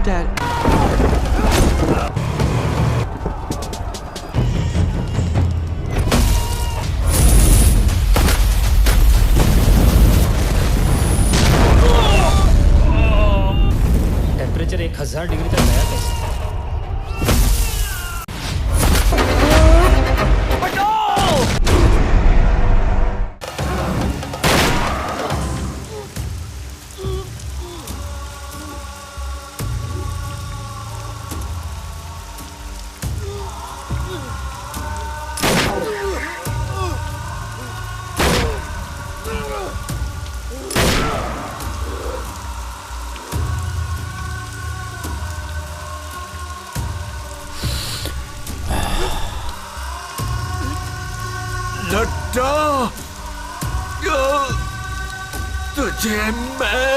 Dad. Temperature 1000 degree तक गया कैसे? लट्टा, तुझे मैं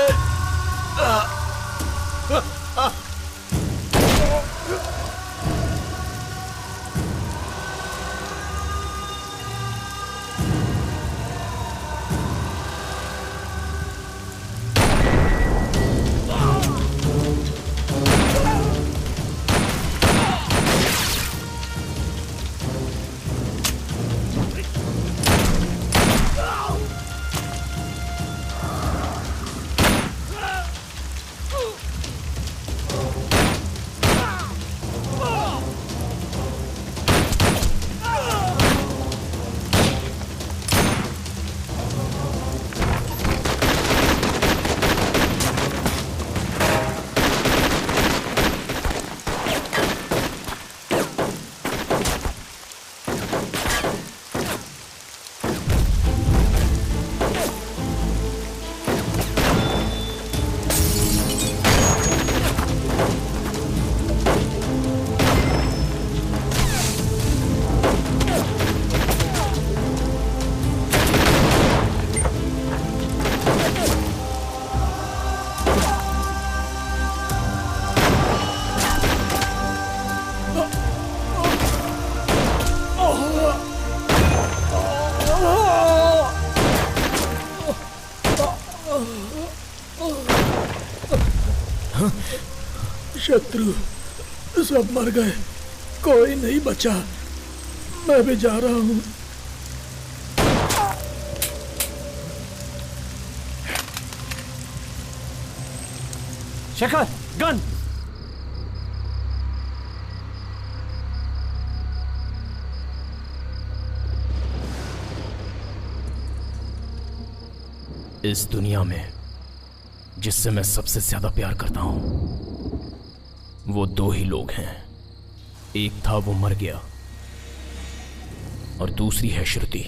शत्रु सब मर गए, कोई नहीं बचा। मैं भी जा रहा हूँ। शेखर, गन! इस दुनिया में जिससे मैं सबसे ज्यादा प्यार करता हूं वो दो ही लोग हैं। एक था वो मर गया और दूसरी है श्रुति।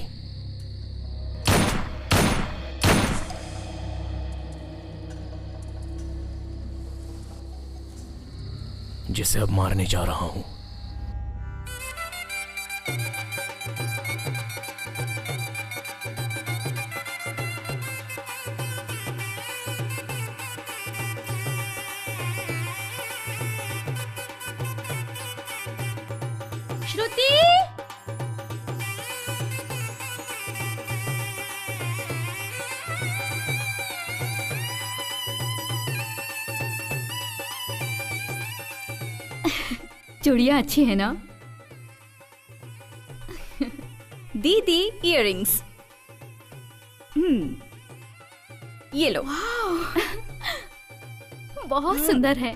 जिसे अब मारने जा रहा हूं। श्रुति! चूड़ियां अच्छी है ना? दीदी इयररिंग्स। ये लो। बहुत सुंदर है।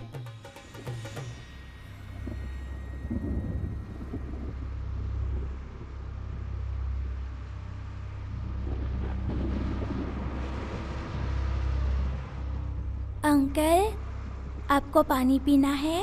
अंकल, आपको पानी पीना है?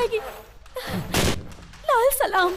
जाएगी। लाल सलाम।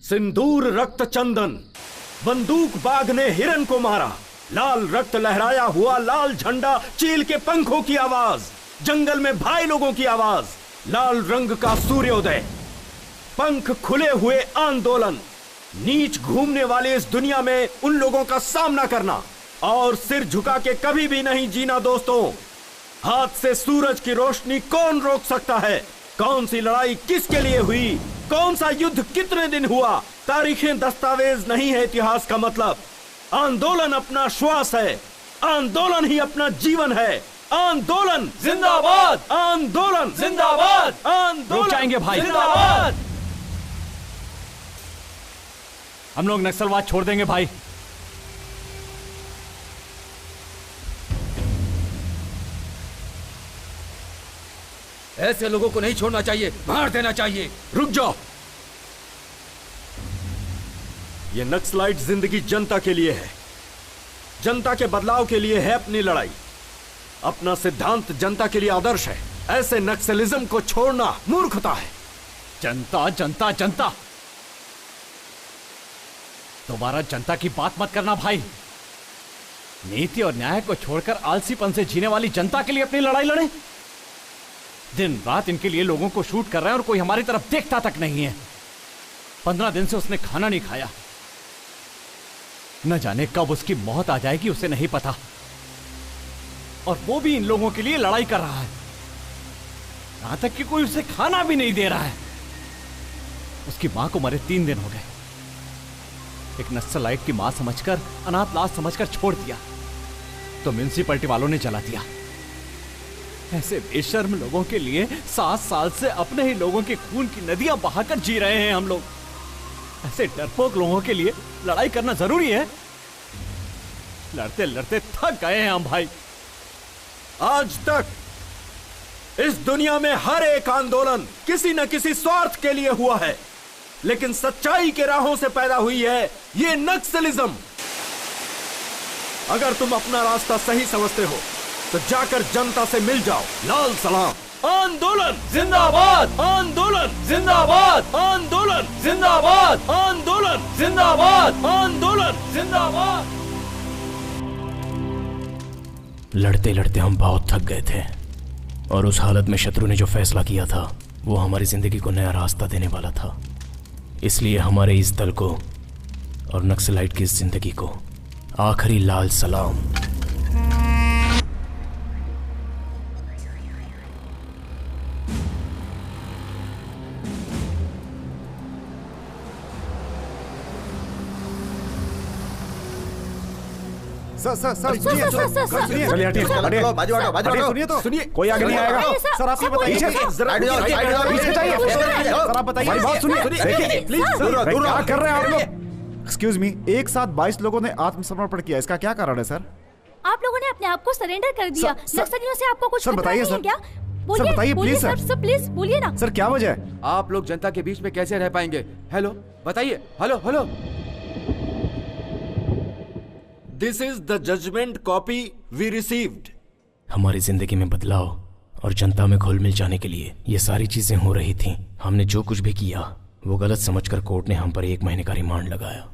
सिंदूर रक्त चंदन, बंदूक बाग ने हिरन को मारा, लाल रक्त लहराया हुआ लाल झंडा, चील के पंखों की आवाज, जंगल में भाई लोगों की आवाज, लाल रंग का सूर्योदय, पंख खुले हुए आंदोलन, नीच घूमने वाले इस दुनिया में उन लोगों का सामना करना और सिर झुका के कभी भी नहीं जीना। दोस्तों, हाथ से सूरज की रोशनी कौन रोक सकता है? कौन सी लड़ाई किसके लिए हुई? कौन सा युद्ध कितने दिन हुआ? तारीखें दस्तावेज नहीं है इतिहास का मतलब। आंदोलन अपना श्वास है, आंदोलन ही अपना जीवन है। आंदोलन जिंदाबाद, आंदोलन जिंदाबाद, आंदोलन रुक जाएंगे भाई, जिंदाबाद। हम लोग नक्सलवाद छोड़ देंगे भाई। ऐसे लोगों को नहीं छोड़ना चाहिए, मार देना चाहिए। रुक जाओ। ये नक्सलाइट जिंदगी जनता के लिए है, जनता के बदलाव के लिए है अपनी लड़ाई। अपना सिद्धांत जनता के लिए आदर्श है। ऐसे नक्सलिज्म को छोड़ना मूर्खता है। जनता जनता जनता, दोबारा जनता की बात मत करना भाई। नीति और न्याय को छोड़कर आलसीपन से जीने वाली जनता के लिए अपनी लड़ाई लड़े। दिन रात इनके लिए लोगों को शूट कर रहे हैं और कोई हमारी तरफ देखता तक नहीं है। 15 दिन से उसने खाना नहीं खाया। न जाने कब उसकी मौत आ जाएगी उसे नहीं पता, और वो भी इन लोगों के लिए लड़ाई कर रहा है। यहां तक कि कोई उसे खाना भी नहीं दे रहा है। उसकी मां को मरे 3 दिन हो गए। एक नक्सलाइट की मां समझकर, अनाथ लाश समझकर छोड़ दिया तो म्युनिसिपैलिटी वालों ने जला दिया। ऐसे बेशर्म लोगों के लिए 7 साल से अपने ही लोगों के खून की नदियां बहाकर जी रहे हैं हम लोग। ऐसे डरपोक लोगों के लिए लड़ाई करना जरूरी है। लड़ते लड़ते थक गए हैं हम भाई। आज तक इस दुनिया में हर एक आंदोलन किसी न किसी स्वार्थ के लिए हुआ है, लेकिन सच्चाई के राहों से पैदा हुई है ये नक्सलिज्म। अगर तुम अपना रास्ता सही समझते हो तो जाकर जनता से मिल जाओ। लाल सलाम। आंदोलन जिंदाबाद, आंदोलन जिंदाबाद, आंदोलन जिंदाबाद, आंदोलन जिंदाबाद, आंदोलन जिंदाबाद। लड़ते लड़ते हम बहुत थक गए थे, और उस हालत में शत्रु ने जो फैसला किया था वो हमारी जिंदगी को नया रास्ता देने वाला था। इसलिए हमारे इस दल को और नक्सलाइट की इस जिंदगी को आखिरी लाल सलाम। सर सुनिए तो सुनिए, कोई आगे नहीं आएगा। सर आप ये बताइए, सर आप बताइए, बात सुनिए, प्लीज क्या कर रहे हैं आप लोग? एक्सक्यूज मी, एक साथ 22 लोगों ने आत्मसमर्पण किया, इसका क्या कारण है सर? आप लोगों ने अपने आप को सरेंडर कर दिया। नक्सलियों से आपको कुछ सर बताइए सर, क्या? सर बताइए प्लीज सर, प्लीज बोलिए ना सर, क्या वजह है? आप लोग जनता के बीच में कैसे रह पाएंगे? हेलो बताइए, hello hello. This is the judgement copy we received. हमारी जिंदगी में बदलाव और जनता में घुल मिल जाने के लिए ये सारी चीजें हो रही थीं। हमने जो कुछ भी किया वो गलत समझकर कोर्ट ने हम पर 1 महीने का रिमांड लगाया।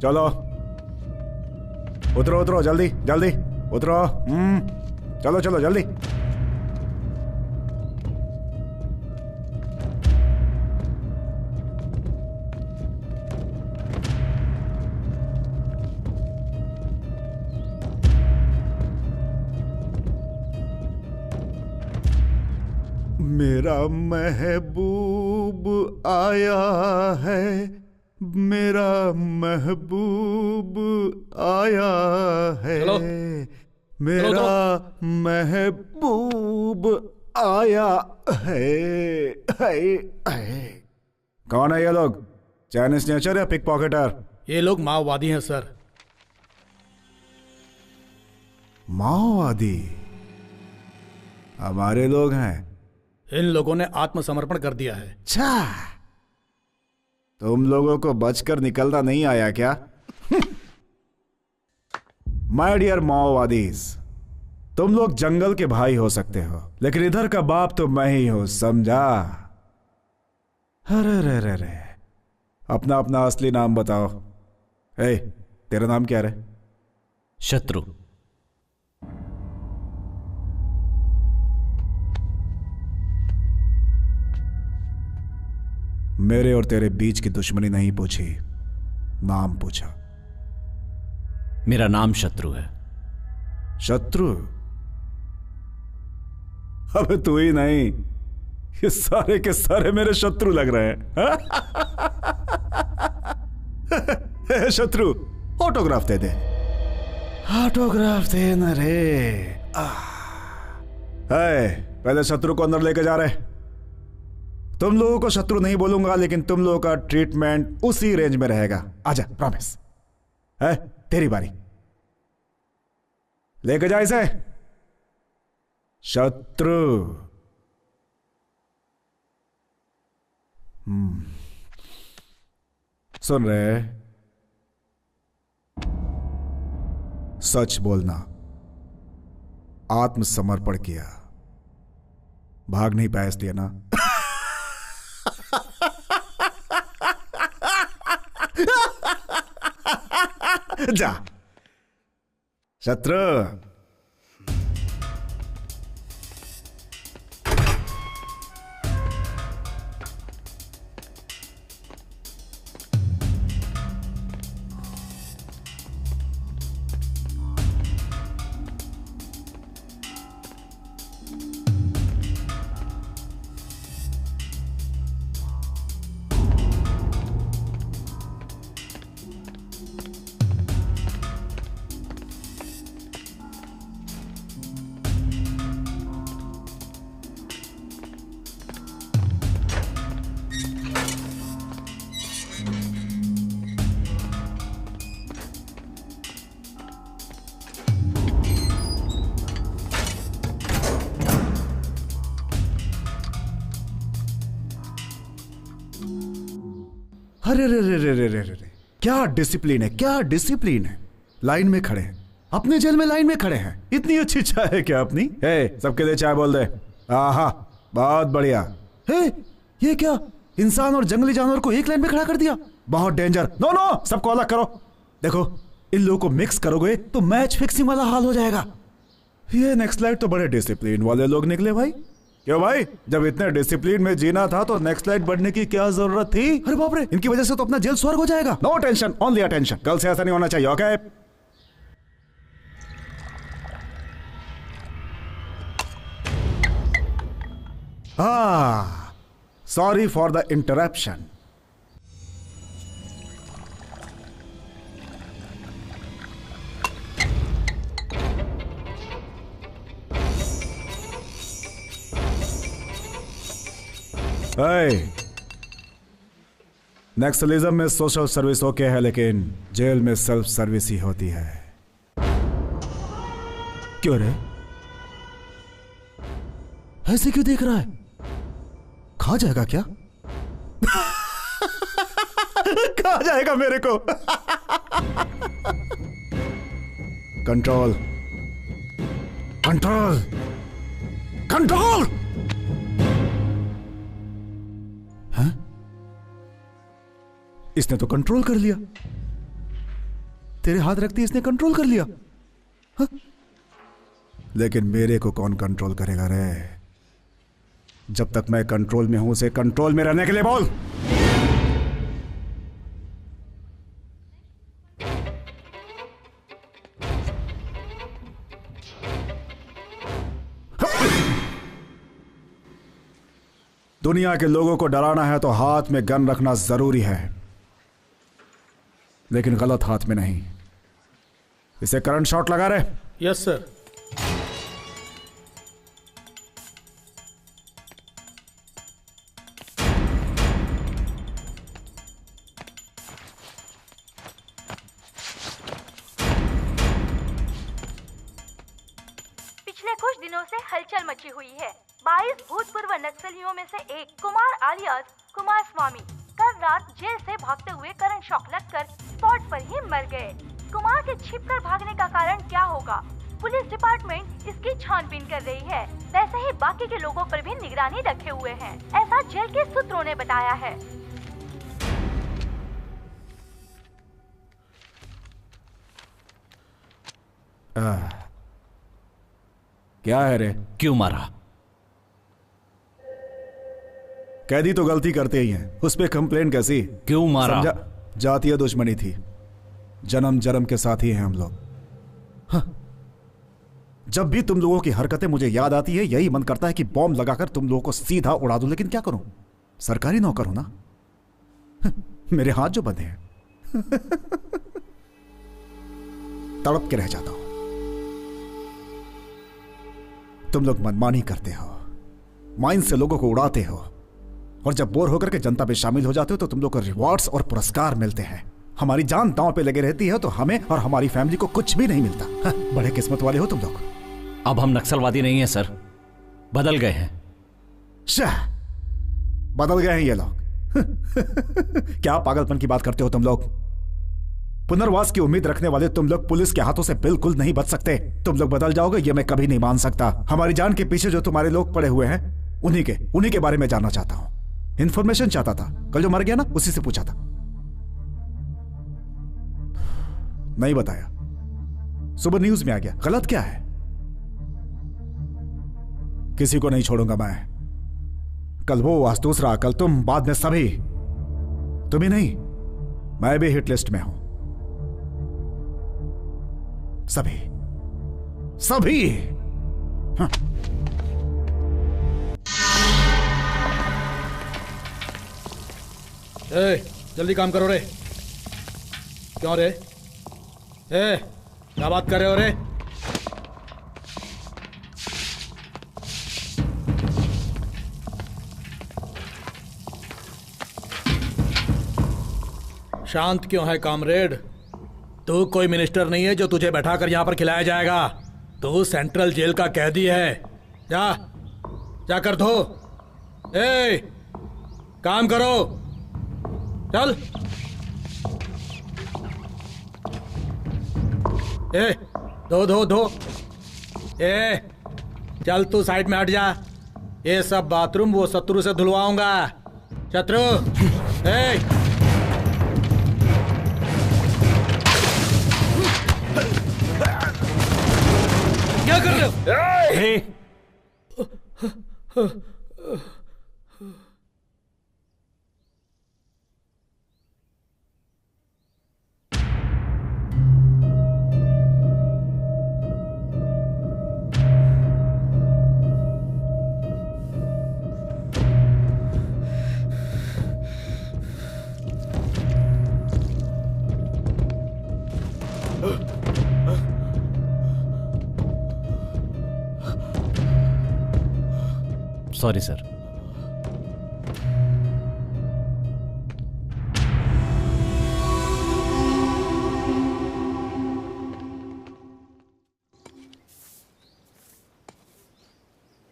चलो उतरो उतरो, जल्दी जल्दी उतरो। चलो चलो जल्दी। मेरा महबूब आया है, मेरा महबूब आया है, मेरा महबूब आया है। कौन है ये लोग? चाइनीज नेचर या पिक पॉकेटर? ये लोग माओवादी हैं सर। माओवादी? हमारे लोग हैं। इन लोगों ने आत्मसमर्पण कर दिया है। अच्छा, तुम लोगों को बचकर निकलना नहीं आया क्या? माय डियर माओवादीज, तुम लोग जंगल के भाई हो सकते हो, लेकिन इधर का बाप तो मैं ही हूं, समझा? अरे रे रे रे, अपना अपना असली नाम बताओ। ए, तेरा नाम क्या रे? शत्रु। मेरे और तेरे बीच की दुश्मनी नहीं पूछी, नाम पूछा। मेरा नाम शत्रु है। शत्रु? अबे तू ही नहीं, ये सारे के सारे मेरे शत्रु लग रहे हैं। शत्रु, ऑटोग्राफ दे दे। ऑटोग्राफ दे ना रे। पहले शत्रु को अंदर लेके जा रहे। तुम लोगों को शत्रु नहीं बोलूंगा, लेकिन तुम लोगों का ट्रीटमेंट उसी रेंज में रहेगा। आजा, प्रॉमिस है। तेरी बारी, लेके जा इसे। शत्रु। सुन रहे? सच बोलना। आत्मसमर्पण किया, भाग नहीं पाया इसलिए ना? जा शत्रु। अरे रे रे रे रे रे रे, क्या डिसिप्लिन है, क्या डिसिप्लिन है। लाइन में खड़े हैं, अपने जेल में लाइन में खड़े हैं। इतनी अच्छी चाय है क्या अपनी? सबके लिए चाय बोल दे। आहा, बहुत बढ़िया। ये क्या, इंसान और जंगली जानवर को एक लाइन में खड़ा कर दिया? बहुत डेंजर। नो नो, सबको अलग करो। देखो, इन लोगों को मिक्स करोगे तो मैच फिक्सिंग वाला हाल हो जाएगा। ये नेक्स्ट लाइट तो बड़े डिसिप्लिन वाले लोग निकले भाई। क्यों भाई, जब इतने डिसिप्लिन में जीना था तो नेक्स्ट लाइट बढ़ने की क्या जरूरत थी? अरे बाप रे, इनकी वजह से तो अपना जेल स्वर्ग हो जाएगा। No tension, only attention. कल से ऐसा नहीं होना चाहिए, okay? Sorry for the interruption. Naxalism में सोशल सर्विस ओके है, लेकिन जेल में सेल्फ सर्विस ही होती है। क्यों रे, ऐसे क्यों देख रहा है? खा जाएगा क्या? खा जाएगा मेरे को। Control control control. हाँ? इसने तो कंट्रोल कर लिया। तेरे हाथ रखती इसने कंट्रोल कर लिया। हाँ? लेकिन मेरे को कौन कंट्रोल करेगा रे? जब तक मैं कंट्रोल में हूं, उसे कंट्रोल में रहने के लिए बोल। दुनिया के लोगों को डराना है तो हाथ में गन रखना जरूरी है, लेकिन गलत हाथ में नहीं। इसे करंट शॉट लगा रहे। Yes sir. पिछले कुछ दिनों से हलचल मची हुई है। 22 भूतपूर्व नक्सलियों में से एक कुमार आलियास कुमार स्वामी कल रात जेल से भागते हुए करंट शॉक लगकर स्पॉट पर ही मर गए। कुमार के छिपकर भागने का कारण क्या होगा? पुलिस डिपार्टमेंट इसकी छानबीन कर रही है। वैसे ही बाकी के लोगों पर भी निगरानी रखे हुए हैं, ऐसा जेल के सूत्रों ने बताया है। क्या है रे? क्यों मारा? कैदी तो गलती करते ही हैं, उस पे कंप्लेन कैसी? क्यों मारा? जातीय दुश्मनी थी। जन्म जन्म के साथी हैं हम लोग। हाँ। जब भी तुम लोगों की हरकतें मुझे याद आती है, यही मन करता है कि बॉम्ब लगाकर तुम लोगों को सीधा उड़ा दूं, लेकिन क्या करूं? सरकारी नौकर हूं ना। मेरे हाथ जो बंधे हैं। तड़प के रह जाता हूं। तुम लोग मनमानी करते हो, माइंड से लोगों को उड़ाते हो, और जब बोर होकर के जनता में शामिल हो जाते हो तो तुम लोग को रिवॉर्ड्स और पुरस्कार मिलते हैं। हमारी जान दांव पे लगे रहती है तो हमें और हमारी फैमिली को कुछ भी नहीं मिलता। हाँ, बड़े किस्मत वाले हो तुम लोग। अब हम नक्सलवादी नहीं हैं सर, बदल गए हैं। शाह, बदल गए हैं ये लोग। क्या पागलपन की बात करते हो तुम लोग? पुनर्वास की उम्मीद रखने वाले तुम लोग पुलिस के हाथों से बिल्कुल नहीं बच सकते। तुम लोग बदल जाओगे ये मैं कभी नहीं मान सकता। हमारी जान के पीछे जो तुम्हारे लोग पड़े हुए हैं, उन्हीं के बारे में जानना चाहता हूं। इंफॉर्मेशन चाहता था। कल जो मर गया ना, उसी से पूछा था, नहीं बताया। सुबह न्यूज में आ गया। गलत क्या है? किसी को नहीं छोड़ूंगा मैं। कल वो, आज दूसरा, कल तुम, बाद में सभी। तुम ही नहीं, मैं भी हिट लिस्ट में हूं। सभी सभी। हाँ। जल्दी काम करो रे। क्यों रे? क्या बात कर रहे हो रे? शांत क्यों है कामरेड? तू कोई मिनिस्टर नहीं है जो तुझे बैठाकर यहां पर खिलाया जाएगा। तू सेंट्रल जेल का कैदी है। जा जाकर धो। काम करो, चल। धो धो धो। चल तू साइड में हट जा। ये सब बाथरूम वो शत्रु से धुलवाऊंगा। शत्रु, क्या कर रहे हो? Sorry sir.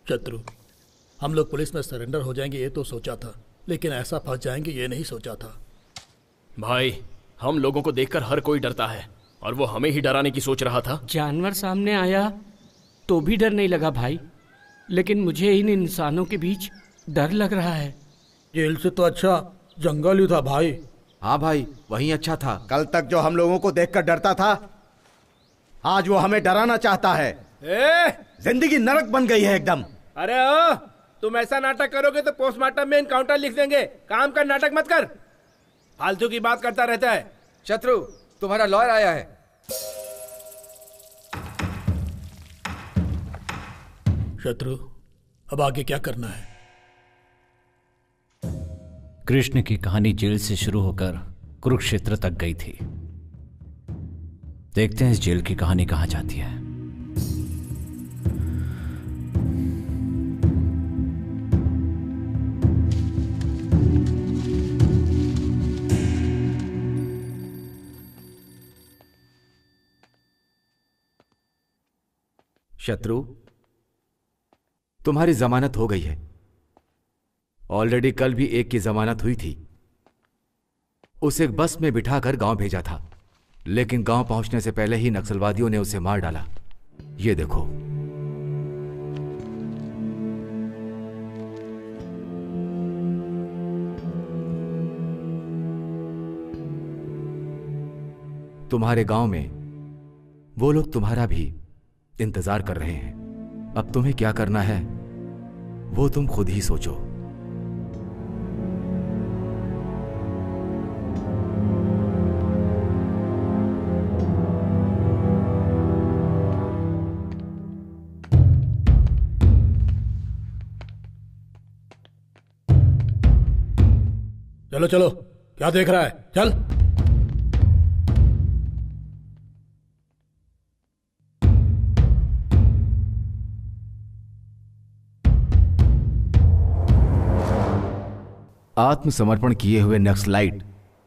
शत्रु, हम लोग पुलिस में सरेंडर हो जाएंगे ये तो सोचा था, लेकिन ऐसा फंस जाएंगे ये नहीं सोचा था। भाई, हम लोगों को देखकर हर कोई डरता है और वो हमें ही डराने की सोच रहा था। जानवर सामने आया तो भी डर नहीं लगा भाई, लेकिन मुझे इन इंसानों के बीच डर लग रहा है। जेल से तो अच्छा जंगल ही था भाई। हाँ भाई, वही अच्छा था। कल तक जो हम लोगों को देखकर डरता था, आज वो हमें डराना चाहता है। जिंदगी नरक बन गई है एकदम। अरे ओ, तुम ऐसा नाटक करोगे तो पोस्टमार्टम में एनकाउंटर लिख देंगे। काम का नाटक मत कर, फालतू की बात करता रहता है। शत्रु, तुम्हारा लॉयर आया है। शत्रु, अब आगे क्या करना है? कृष्ण की कहानी जेल से शुरू होकर कुरुक्षेत्र तक गई थी। देखते हैं इस जेल की कहानी कहां जाती है। शत्रु, तुम्हारी जमानत हो गई है। ऑलरेडी कल भी एक की जमानत हुई थी। उसे बस में बिठाकर गांव भेजा था, लेकिन गांव पहुंचने से पहले ही नक्सलवादियों ने उसे मार डाला। ये देखो। तुम्हारे गांव में वो लोग तुम्हारा भी इंतजार कर रहे हैं। अब तुम्हें क्या करना है वो तुम खुद ही सोचो। चलो चलो, क्या देख रहा है, चल। आत्मसमर्पण किए हुए नक्सलाइट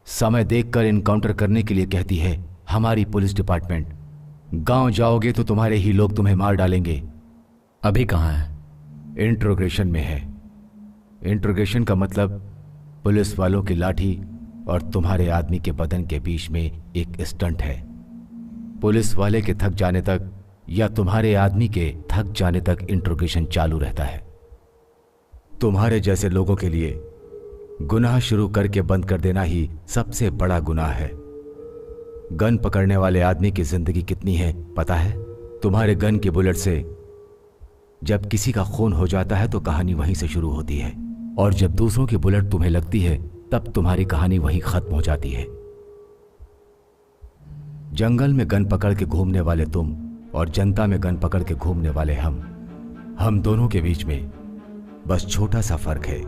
समय देखकर इनकाउंटर करने के लिए कहती है हमारी पुलिस डिपार्टमेंट। गांव जाओगे तो तुम्हारे ही लोग तुम्हें मार डालेंगे। अभी कहां है? इंट्रोगेशन में है। इंट्रोगेशन का मतलब पुलिस वालों की लाठी और तुम्हारे आदमी के बदन के बीच में एक स्टंट है। पुलिस वाले के थक जाने तक या तुम्हारे आदमी के थक जाने तक इंट्रोगेशन चालू रहता है। तुम्हारे जैसे लोगों के लिए गुनाह शुरू करके बंद कर देना ही सबसे बड़ा गुनाह है। गन पकड़ने वाले आदमी की जिंदगी कितनी है पता है? तुम्हारे गन के बुलेट से जब किसी का खून हो जाता है तो कहानी वहीं से शुरू होती है, और जब दूसरों की बुलेट तुम्हें लगती है तब तुम्हारी कहानी वहीं खत्म हो जाती है। जंगल में गन पकड़ के घूमने वाले तुम और जनता में गन पकड़ के घूमने वाले हम दोनों के बीच में बस छोटा सा फर्क है,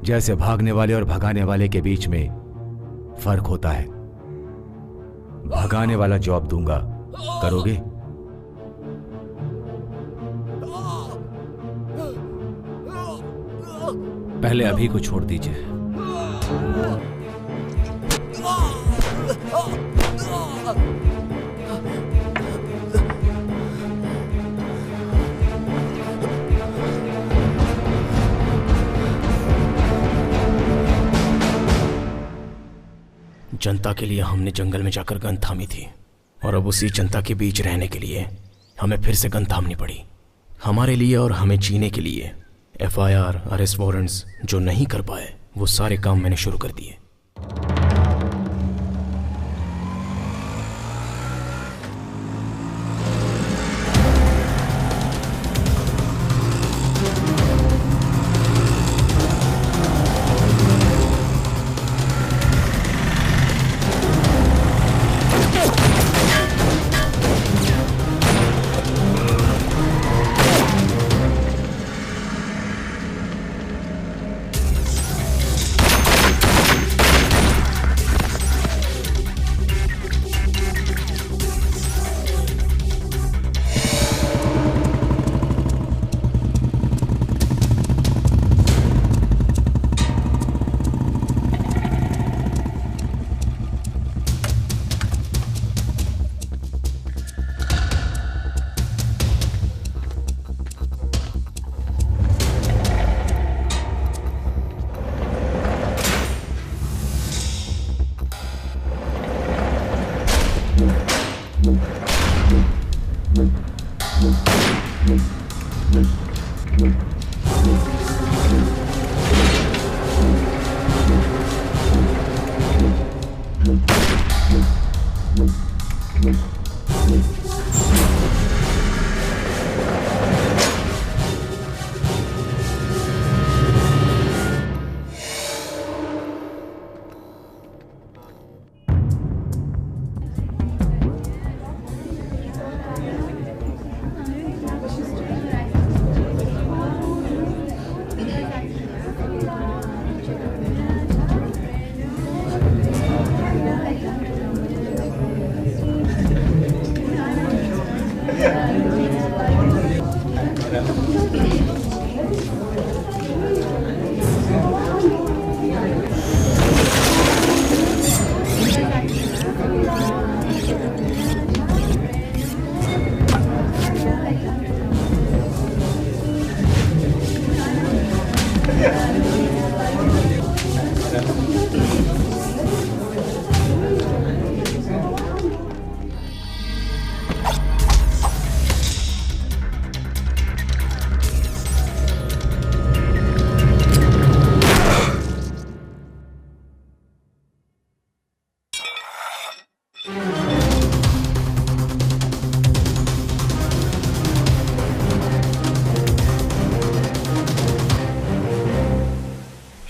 जैसे भागने वाले और भगाने वाले के बीच में फर्क होता है। भगाने वाला जॉब दूंगा, करोगे? पहले अभी को छोड़ दीजिए। जनता के लिए हमने जंगल में जाकर गन थामी थी, और अब उसी जनता के बीच रहने के लिए हमें फिर से गन थामनी पड़ी। हमारे लिए और हमें जीने के लिए FIR, अरेस्ट वारंट्स जो नहीं कर पाए वो सारे काम मैंने शुरू कर दिए।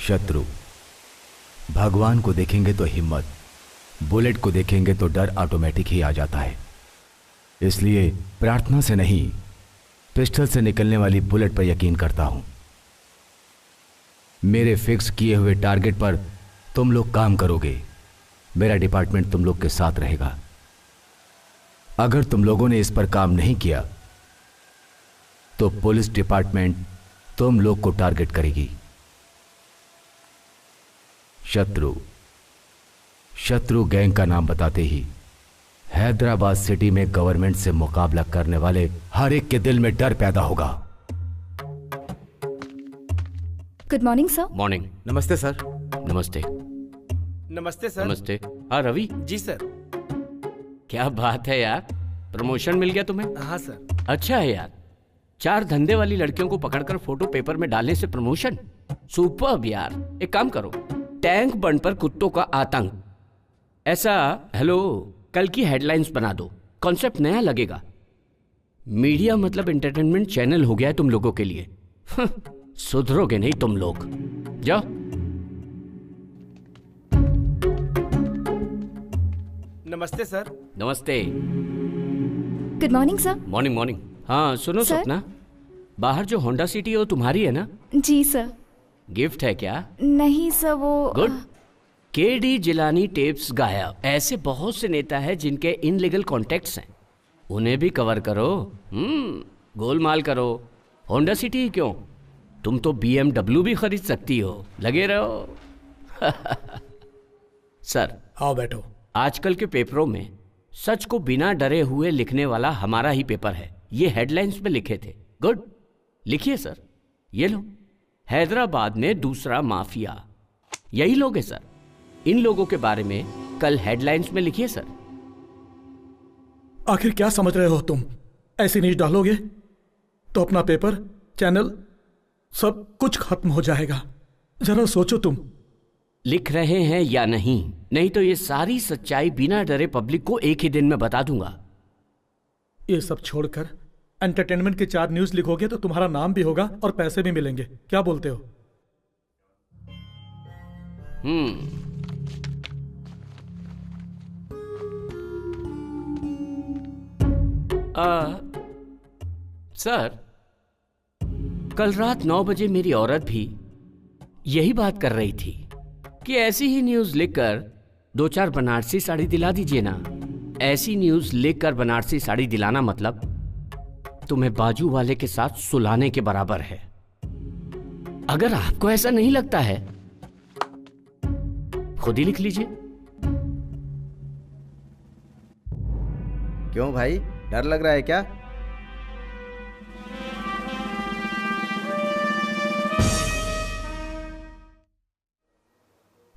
शत्रु भगवान को देखेंगे तो हिम्मत, बुलेट को देखेंगे तो डर ऑटोमेटिक ही आ जाता है। इसलिए प्रार्थना से नहीं, पिस्टल से निकलने वाली बुलेट पर यकीन करता हूं। मेरे फिक्स किए हुए टारगेट पर तुम लोग काम करोगे, मेरा डिपार्टमेंट तुम लोग के साथ रहेगा। अगर तुम लोगों ने इस पर काम नहीं किया तो पुलिस डिपार्टमेंट तुम लोग को टारगेट करेगी। शत्रु गैंग का नाम बताते ही हैदराबाद सिटी में गवर्नमेंट से मुकाबला करने वाले हर एक के दिल में डर पैदा होगा। Good morning sir. मॉर्निंग। नमस्ते सर। नमस्ते। नमस्ते सर। नमस्ते। हाँ रवि। जी सर। क्या बात है यार, प्रमोशन मिल गया तुम्हें? हाँ सर। अच्छा है यार, 4 धंधे वाली लड़कियों को पकड़कर फोटो पेपर में डालने से प्रमोशन, सुपर्ब यार। एक काम करो, टैंक बंड पर कुत्तों का आतंक, ऐसा हेलो कल की हेडलाइंस बना दो। कॉन्सेप्ट नया लगेगा। मीडिया मतलब एंटरटेनमेंट चैनल हो गया है तुम लोगों के लिए। सुधरोगे नहीं तुम लोग। जाओ। नमस्ते सर। नमस्ते। Good morning sir. Morning morning. हाँ सुनो सर? सपना, बाहर जो होंडा सिटी है वो तुम्हारी है ना? जी सर। गिफ्ट है क्या? नहीं सर, वो गुड। केडी जिलानी टेप्स गायब। ऐसे बहुत से नेता हैं जिनके इनलीगल कॉन्टेक्ट्स हैं, उन्हें भी कवर करो। गोलमाल करो। होंडा सिटी ही क्यों, तुम तो BMW भी खरीद सकती हो। लगे रहो। सर आओ बैठो। आजकल के पेपरों में सच को बिना डरे हुए लिखने वाला हमारा ही पेपर है। ये हेडलाइंस में लिखे थे। गुड, लिखिए सर। ये लो, हैदराबाद में दूसरा माफिया। यही लोग हैं सर। इन लोगों के बारे में कल हेडलाइंस में लिखिए सर। आखिर क्या समझ रहे हो तुम? ऐसी न्यूज डालोगे तो अपना पेपर, चैनल, सब कुछ खत्म हो जाएगा। जरा सोचो तुम। लिख रहे हैं या नहीं? नहीं तो ये सारी सच्चाई बिना डरे पब्लिक को एक ही दिन में बता दूंगा। ये सब छोड़कर एंटरटेनमेंट के 4 न्यूज लिखोगे तो तुम्हारा नाम भी होगा और पैसे भी मिलेंगे। क्या बोलते हो? सर, कल रात 9 बजे मेरी औरत भी यही बात कर रही थी कि ऐसी ही न्यूज लिखकर 2-4 बनारसी साड़ी दिला दीजिए ना। ऐसी न्यूज लिखकर बनारसी साड़ी दिलाना मतलब तुम्हें बाजू वाले के साथ सुलाने के बराबर है। अगर आपको ऐसा नहीं लगता है, खुद ही लिख लीजिए। क्यों भाई, डर लग रहा है क्या?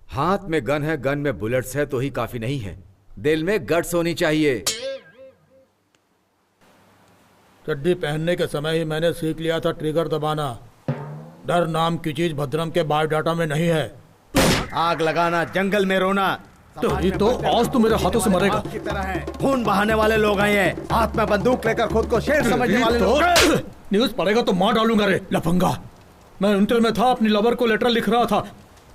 हाथ में गन है, गन में बुलेट्स है तो ही काफी नहीं है, दिल में गट्स होनी चाहिए। चड्डी पहनने के समय ही मैंने सीख लिया था ट्रिगर दबाना। डर नाम की चीज भद्रम के बायोडाटा में नहीं है। आग लगाना, जंगल में रोना, तो आज तू मेरे हाथों से मरेगा। की तरह है। खून बहाने वाले लोग आए हैं, हाथ में बंदूक लेकर खुद को शेर समझने वाले लोग। न्यूज पढ़ेगा तो मार डालूंगा रे लफंगा। मैं इंटर में था, अपनी लवर को लेटर लिख रहा था,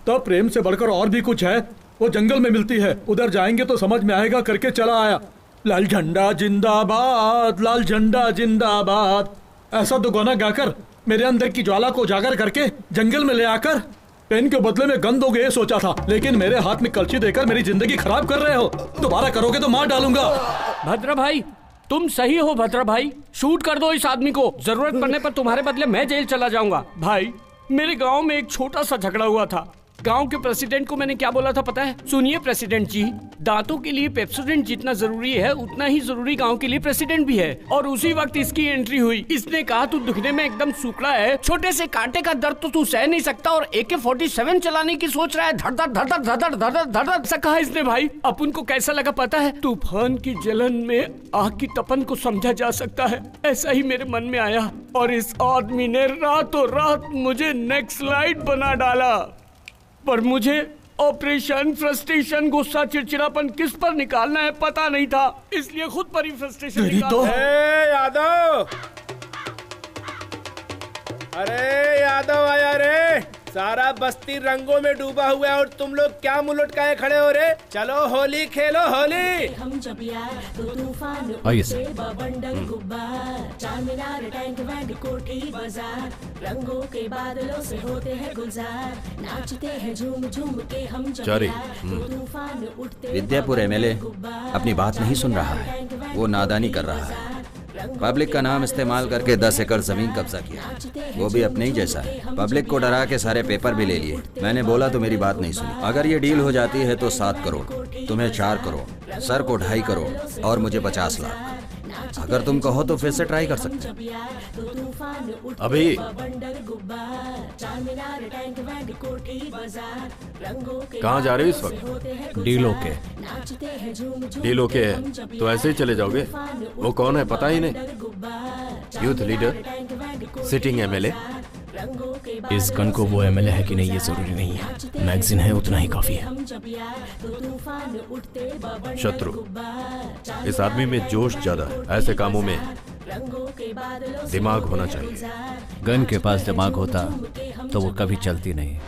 तब प्रेम से बढ़कर और भी कुछ है, वो जंगल में मिलती है, उधर जाएंगे तो समझ में आएगा करके चला आया। लाल झंडा जिंदाबाद, लाल झंडा जिंदाबाद, ऐसा दो गाना गाकर मेरे अंदर की ज्वाला को उजागर करके जंगल में ले आकर पेन के बदले में गन दोगे ये सोचा था, लेकिन मेरे हाथ में कलची देकर मेरी जिंदगी खराब कर रहे हो। दोबारा करोगे तो मार डालूंगा। भद्रा भाई तुम सही हो भद्रा भाई, शूट कर दो इस आदमी को। जरूरत पड़ने पर तुम्हारे बदले मैं जेल चला जाऊंगा। भाई मेरे गांव में एक छोटा सा झगड़ा हुआ था। गांव के प्रेसिडेंट को मैंने क्या बोला था पता है? सुनिए प्रेसिडेंट जी, दांतों के लिए पेप्सोडेंट जितना जरूरी है उतना ही जरूरी गांव के लिए प्रेसिडेंट भी है। और उसी वक्त इसकी एंट्री हुई। इसने कहा तू दिखने में एकदम सूखड़ा है, छोटे से कांटे का दर्द तो तू सह नहीं सकता और AK-47 चलाने की सोच रहा है, धड़ धड़ धड़ धड़ धड़ धड़ धड़ धड़ ऐसा कहा इसने। भाई अपन को कैसा लगा पता है? तूफान की जलन में आग की तपन को समझा जा सकता है, ऐसा ही मेरे मन में आया। और इस आदमी ने रातों रात मुझे नेक्स्ट स्लाइड बना डाला। पर मुझे ऑपरेशन, फ्रस्ट्रेशन, गुस्सा, चिड़चिड़ापन किस पर निकालना है पता नहीं था, इसलिए खुद पर ही फ्रस्ट्रेशन निकाला। यादव, अरे यादव आया रे, सारा बस्ती रंगों में डूबा हुआ है और तुम लोग क्या मुंह लटकाए खड़े हो रे? चलो होली खेलो होली। हम जब यार तो तूफान आइए सर। बंडल गुब्बार, चारमीनार, टैंक बैंड, कोठी बाजार, रंगों के बादलों से होते हैं गुलजार, नाचते हैं झूम झूम के हम जब यार तो तूफान उठते। विद्यापुर MLA अपनी बात नहीं सुन रहा है, वो नादानी कर रहा है। पब्लिक का नाम इस्तेमाल करके 10 एकड़ जमीन कब्जा किया, वो भी अपने ही जैसा है। पब्लिक को डरा के सारे पेपर भी ले लिए। मैंने बोला तो मेरी बात नहीं सुनी। अगर ये डील हो जाती है तो 7 करोड़, तुम्हें 4 करोड़, सर को 2.5 करोड़ और मुझे 50 लाख। अगर तुम कहो तो फिर से ट्राई कर सकते हैं। अभी कहाँ जा रहे हो इस वक्त? Deal okay. डील ओके है तो ऐसे ही चले जाओगे? वो कौन है पता ही नहीं? Youth leader, sitting MLA। इस गन को वो MLA है कि नहीं ये जरूरी नहीं है, मैगजीन है उतना ही काफी है। शत्रु, इस आदमी में जोश ज्यादा है, ऐसे कामों में दिमाग होना चाहिए। गन के पास दिमाग होता तो वो कभी चलती नहीं।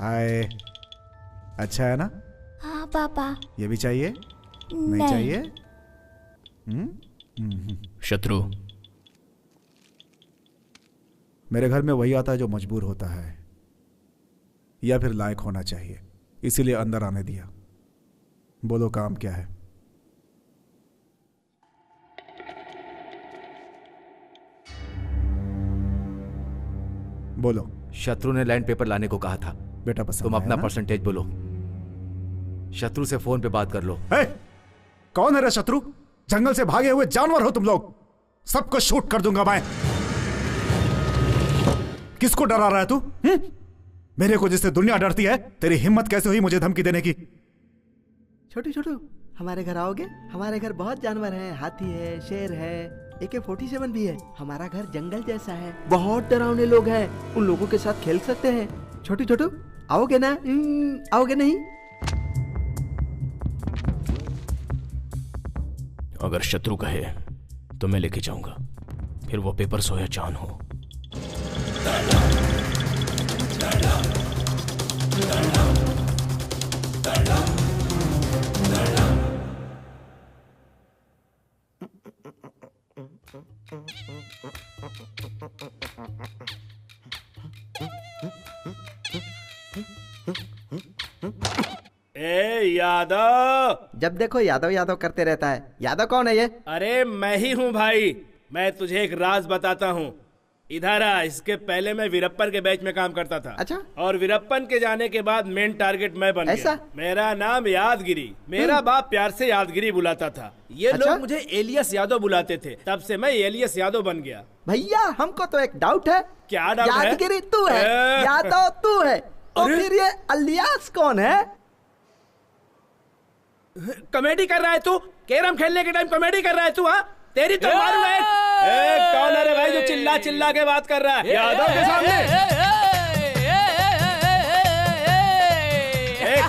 हाय, अच्छा है ना? हाँ पापा। ये भी चाहिए? नहीं चाहिए? शत्रु, मेरे घर में वही आता है जो मजबूर होता है या फिर लायक होना चाहिए, इसीलिए अंदर आने दिया। बोलो काम क्या है? बोलो। शत्रु ने लैंड पेपर लाने को कहा था। बेटा पसंद तुम अपना आया ना? परसेंटेज बोलो। शत्रु से फोन पे बात कर लो। कौन है रे शत्रु? जंगल से भागे हुए जानवर हो तुम लोग, सबको शूट कर दूंगा मैं। किसको डरा रहा है तू? मेरे को जिससे दुनिया डरती है, तेरी हिम्मत कैसे हुई मुझे धमकी देने की? छोटू छोटू, हमारे घर आओगे? हमारे घर बहुत जानवर हैं, हाथी है, शेर है, AK-47 भी है। हमारा घर जंगल जैसा है, बहुत डरावने लोग हैं, उन लोगों के साथ खेल सकते हैं। छोटू छोटू आओगे ना? आओगे नहीं? अगर शत्रु कहे तो मैं लेके जाऊंगा, फिर वो पेपर सोया चांद हो। ए यादव, जब देखो यादव यादव करते रहता है। यादव कौन है ये? अरे मैं ही हूँ भाई। मैं तुझे एक राज बताता हूँ। इधर आ। इसके पहले मैं वीरप्पन के बैच में काम करता था। अच्छा। और वीरप्पन के जाने के बाद मेन टारगेट मैं बन ऐसा? गया। मेरा नाम यादगिरी। मेरा बाप प्यार से यादगिरी बुलाता था। ये अच्छा? लोग मुझे एलियस यादव बुलाते थे। तब से मैं एलियस यादव बन गया। भैया हमको तो एक डाउट है। क्या डाउट है? यादगिरी तू है, यादव तू है, तो फिर ये अलियास कौन है? कॉमेडी कर रहा है तू? कैरम खेलने के टाइम कॉमेडी कर रहा है तू? हाँ तेरी तो मारूंगा। कौन है रे भाई जो चिल्ला चिल्ला के बात कर रहा है यादव के सामने?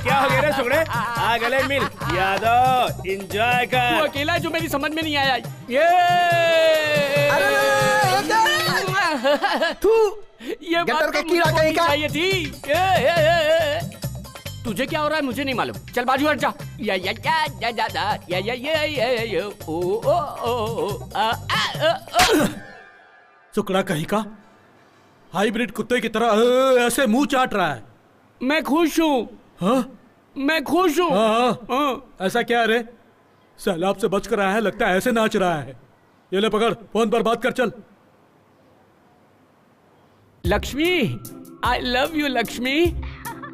क्या हो गया रे सुगड़े? आ गले मिल। यादव एंजॉय कर। तू अकेला है जो मेरी समझ में नहीं आया। तू ये गटर के कीड़ा कहीं का चाहिए थी। तुझे क्या हो रहा है मुझे नहीं मालूम। चल बाजू हट जा। या या या या या या या या ओ ओ ओ आ। सुकड़ा कहीं का हाइब्रिड कुत्ते की तरह ऐसे मुंह चाट रहा है। मैं खुश हूँ। हाँ? मैं खुश हूँ। हाँ। ऐसा क्या है रे? सैलाब से बच कर आया है, लगता है ऐसे नाच रहा है। ये ले पकड़, फोन पर बात कर चल। Lakshmi, I love you Lakshmi.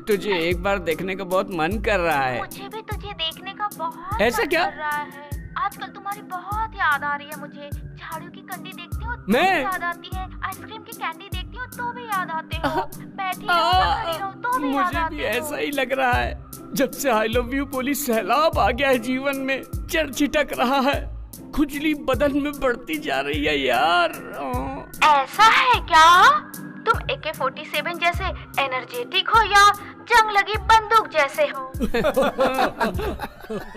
तुझे एक बार देखने का बहुत मन कर रहा है। मुझे भी तुझे देखने का बहुत ऐसा मन क्या? कर रहा है। आजकल तुम्हारी बहुत याद आ रही है मुझे। झाड़ू की कंडी देखती हूँ तो मैं? भी याद आती है। आइसक्रीम की कैंडी देखती हूँ तो भी याद आते हो। बैठी रहूं या खड़ी रहूं तो भी याद मुझे आते भी हो। ऐसा ही लग रहा है। जब से आई लव यू बोली सैलाब आ गया है जीवन में। चढ़ छिटक रहा है, खुजली बदन में बढ़ती जा रही है यार। ऐसा है क्या? तुम AK-47 जैसे एनर्जेटिक हो या जंग लगी बंदूक जैसे हो?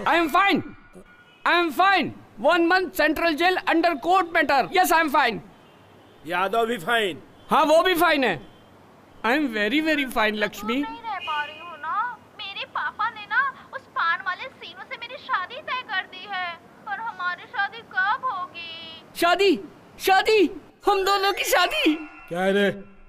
I am fine. I am fine. 1 month central jail under court matter. Yes I am fine. Yadav भी फाइन। हाँ वो भी फाइन है। I am very very fine Lakshmi. नहीं रह पा रही हूँ ना। मेरे पापा ने ना उस पान वाले सीनों से मेरी शादी तय कर दी है। पर हमारी शादी कब होगी? शादी? शादी? हम दोनों की शादी? क्या है रे?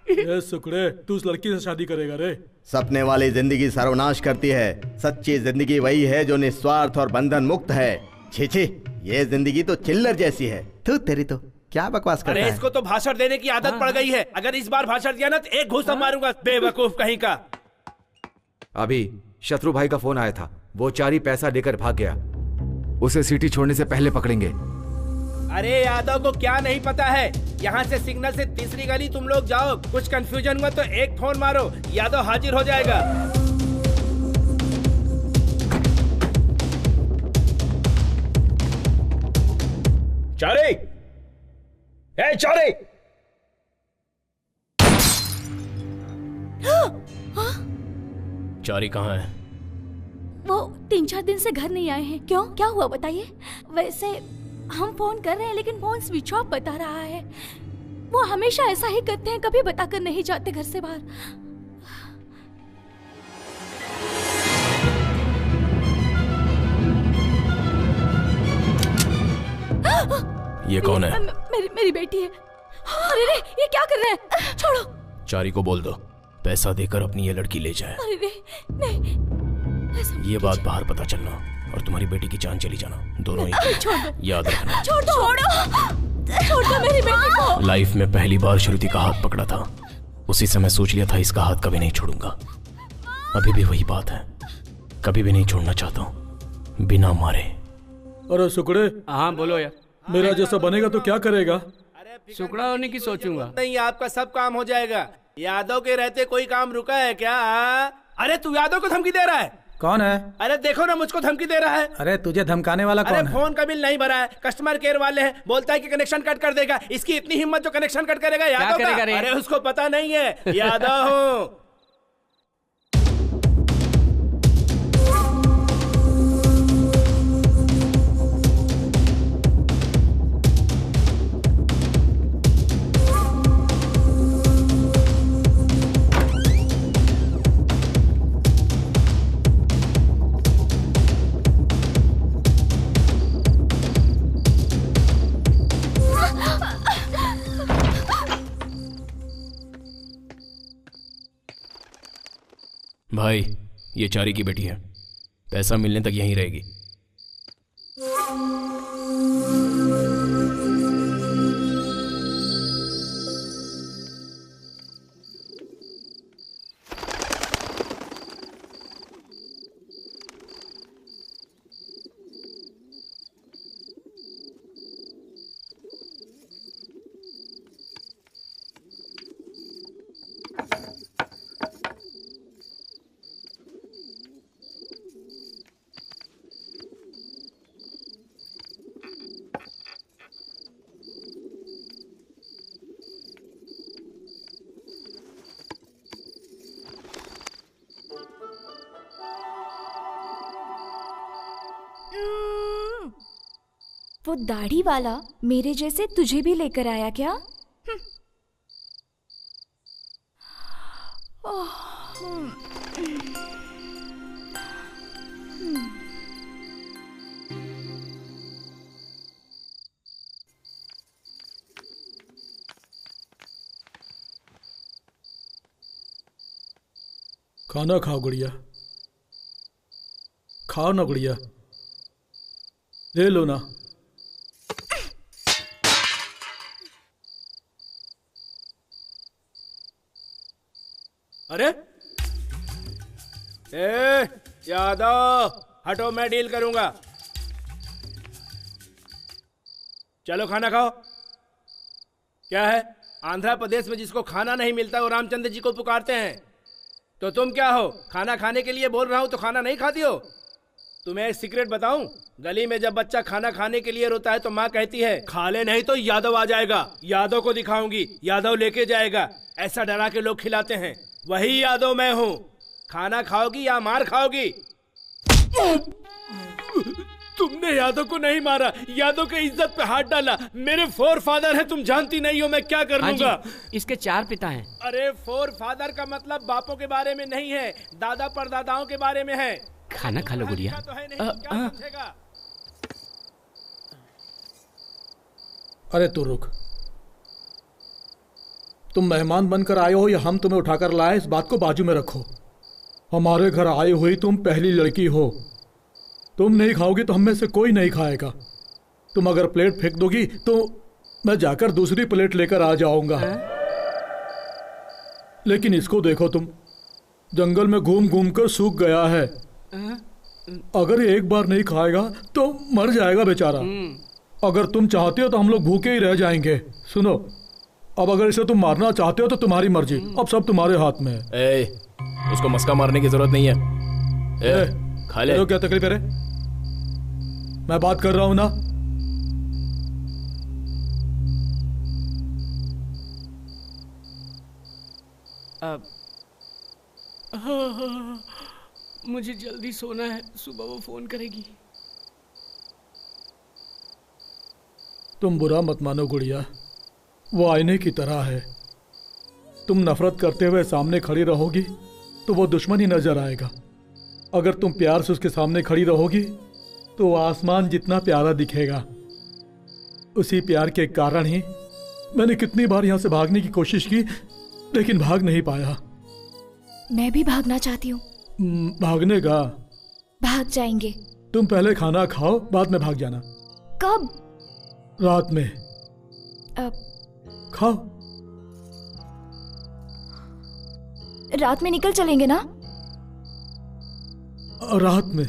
ये सुकड़े, तू उस लड़की से शादी करेगा रे? सपने वाली जिंदगी सर्वनाश करती है। सच्ची जिंदगी वही है जो निस्वार्थ और बंधन मुक्त है। छी छी, ये जिंदगी तो चिल्लर जैसी है। तू तेरी तो क्या बकवास करता अरे है? इसको तो भाषण देने की आदत पड़ गई है। अगर इस बार भाषण दिया ना तो एक घूसा मारूंगा। बेवकूफ कहीं का। अभी शत्रु भाई का फोन आया था। वो चारी पैसा लेकर भाग गया। उसे सिटी छोड़ने से पहले पकड़ेंगे। अरे यादव को क्या नहीं पता है? यहाँ से सिग्नल से तीसरी गली तुम लोग जाओ। कुछ कंफ्यूजन हुआ तो एक फोन मारो, यादव हाजिर हो जाएगा। चारे, ए चारे। चारी कहाँ है? वो 3-4 दिन से घर नहीं आए हैं। क्यों, क्या हुआ बताइए? वैसे हम फोन कर रहे हैं लेकिन फोन स्विच ऑफ बता रहा है। वो हमेशा ऐसा ही करते हैं, कभी बताकर नहीं जाते घर से बाहर। ये कौन है? मेरी बेटी है। अरे रे, ये क्या कर रहे हैं? छोड़ो। चारी को बोल दो पैसा देकर अपनी ये लड़की ले जाए। अरे रे, नहीं। ये बात बाहर पता चलना और तुम्हारी बेटी की जान चली जाना, दोनों ही। छोड़ दो। याद रखना। छोड़ दो। छोड़ दो मेरी बेटी को। लाइफ में पहली बार श्रुति का हाथ पकड़ा था, उसी समय सोच लिया था इसका हाथ कभी नहीं छोड़ूंगा। अभी भी वही बात है, कभी भी नहीं छोड़ना चाहता हूँ बिना मारे। अरे सुकड़े। हाँ बोलो यार। मेरा जैसा बनेगा तो क्या करेगा? सुकड़ा होने की सोचूंगा। नहीं, आपका सब काम हो जाएगा। यादव के रहते कोई काम रुका है क्या? अरे तू यादव को धमकी दे रहा है? कौन है? अरे देखो ना, मुझको धमकी दे रहा है। अरे तुझे धमकाने वाला कौन है? है? फोन का बिल नहीं भरा है, कस्टमर केयर वाले हैं, बोलता है कि कनेक्शन कट कर देगा। इसकी इतनी हिम्मत जो कनेक्शन कट करेगा यादव का? अरे उसको पता नहीं है, यादव हूँ। भाई ये चारी की बेटी है, पैसा मिलने तक यहीं रहेगी। वो दाढ़ी वाला मेरे जैसे तुझे भी लेकर आया क्या? खाना खाओ गुड़िया, खाओ ना गुड़िया, ले लो ना। अरे ए यादव हटो, मैं डील करूंगा। चलो खाना खाओ। क्या है, आंध्र प्रदेश में जिसको खाना नहीं मिलता वो रामचंद्र जी को पुकारते हैं, तो तुम क्या हो? खाना खाने के लिए बोल रहा हूं तो खाना नहीं खाती हो? तुम्हें एक सीक्रेट बताऊं, गली में जब बच्चा खाना खाने के लिए रोता है तो माँ कहती है खा ले नहीं तो यादव आ जाएगा, यादव को दिखाऊंगी, यादव लेके जाएगा। ऐसा डरा के लोग खिलाते हैं, वही यादव मैं हूँ। खाना खाओगी या मार खाओगी? तुमने यादव को नहीं मारा, यादव के इज्जत पे हाथ डाला। मेरे फोर फादर है, तुम जानती नहीं हो मैं क्या कर लूंगा। इसके 4 पिता हैं। अरे फोर फादर का मतलब बापों के बारे में नहीं है, दादा परदादाओं के बारे में है। खाना खा लो गुड़िया। तो है नहीं, क्या समझेगा? अरे तू रुक, तुम मेहमान बनकर आए हो या हम तुम्हें उठाकर लाए, इस बात को बाजू में रखो। हमारे घर आई हुई तुम पहली लड़की हो, तुम नहीं खाओगी तो हम में से कोई नहीं खाएगा। तुम अगर प्लेट फेंक दोगी तो मैं जाकर दूसरी प्लेट लेकर आ जाऊंगा। लेकिन इसको देखो, तुम जंगल में घूम घूम कर सूख गया है। अगर ये एक बार नहीं खाएगा तो मर जाएगा बेचारा। अगर तुम चाहते हो तो हम लोग भूखे ही रह जाएंगे। सुनो, अब अगर इसे तुम मारना चाहते हो तो तुम्हारी मर्जी, अब सब तुम्हारे हाथ में है। उसको मस्का मारने की जरूरत नहीं है। खा ले। क्या तकलीफ है? मैं बात कर रहा हूं ना। मुझे जल्दी सोना है, सुबह वो फोन करेगी। तुम बुरा मत मानो गुड़िया, वो आईने की तरह है। तुम नफरत करते हुए सामने खड़ी रहोगी तो वो दुश्मन ही नजर आएगा। अगर तुम प्यार से उसके सामने खड़ी रहोगी तो वो आसमान जितना प्यारा दिखेगा। उसी प्यार के कारण ही मैंने कितनी बार यहां से भागने की कोशिश की, लेकिन भाग नहीं पाया। मैं भी भागना चाहती हूँ। भागने का? भाग जाएंगे। तुम पहले खाना खाओ, बाद में भाग जाना। कब? रात में। खाओ। रात में निकल चलेंगे ना? रात में।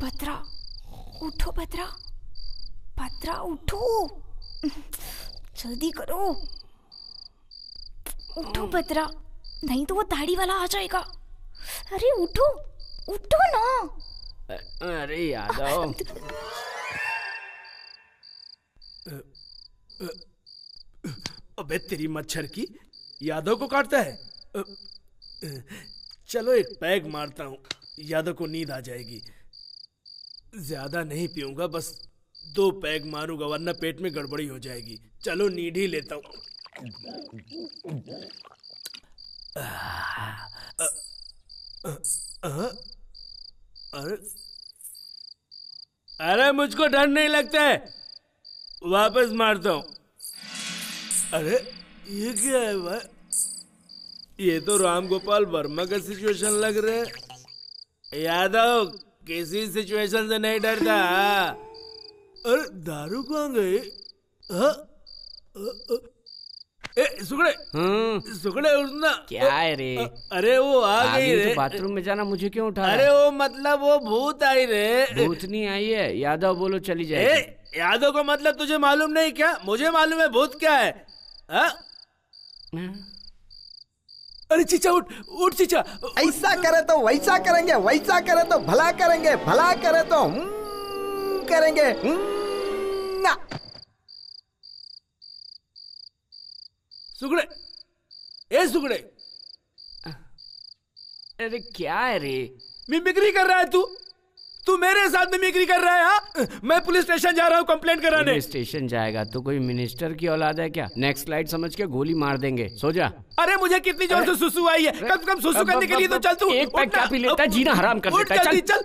पत्रा उठो, पत्रा, पत्रा उठो, जल्दी करो, उठो पत्रा, नहीं तो वो दाढ़ी वाला आ जाएगा। अरे उठो, उठो ना। अरे यादव। अबे तेरी मच्छर की, यादव को काटता है। चलो एक पैग मारता हूँ, यादव को नींद आ जाएगी। ज्यादा नहीं पीऊंगा, बस 2 पैग मारूंगा वरना पेट में गड़बड़ी हो जाएगी। चलो नींद ही लेता हूँ। अरे मुझको डर नहीं लगता है, वापस मारता हूँ। अरे ये क्या है भाई? ये तो राम गोपाल वर्मा का सिचुएशन लग रहा है। यादव किसी सिचुएशन से नहीं डरता। अरे दारू कहाँ गई? सुगड़े सुगड़े उठना। क्या है रे? अरे वो आ गई रे। बाथरूम में जाना मुझे क्यों उठा? अरे वो मतलब वो भूत आई रे। भूत नहीं आई है, यादव बोलो चली जाए। यादव का मतलब तुझे मालूम नहीं क्या? मुझे मालूम है भूत क्या है। अरे चीचा उठ उठ चीचा। ऐसा करे तो वैसा करेंगे, वैसा करे तो भला करेंगे, भला करे तो करेंगे। ना सुगड़े, ए सुगड़े। अरे क्या है रे? मिमिक्री कर रहा है तू? तू मेरे साथ मिमिक्री कर रहा है? हाँ? मैं पुलिस स्टेशन जा रहा हूँ कंप्लेंट कराने। पुलिस स्टेशन जाएगा तो कोई मिनिस्टर की औलाद है क्या? नेक्स्ट लाइट समझ के गोली मार देंगे, सो जा। अरे मुझे कितनी जोर से सुसु आई है, कम से कम सुसु करने के लिए तो चल तू। एक पैक क्या पी लेता है, जीना हराम कर देता है। चल।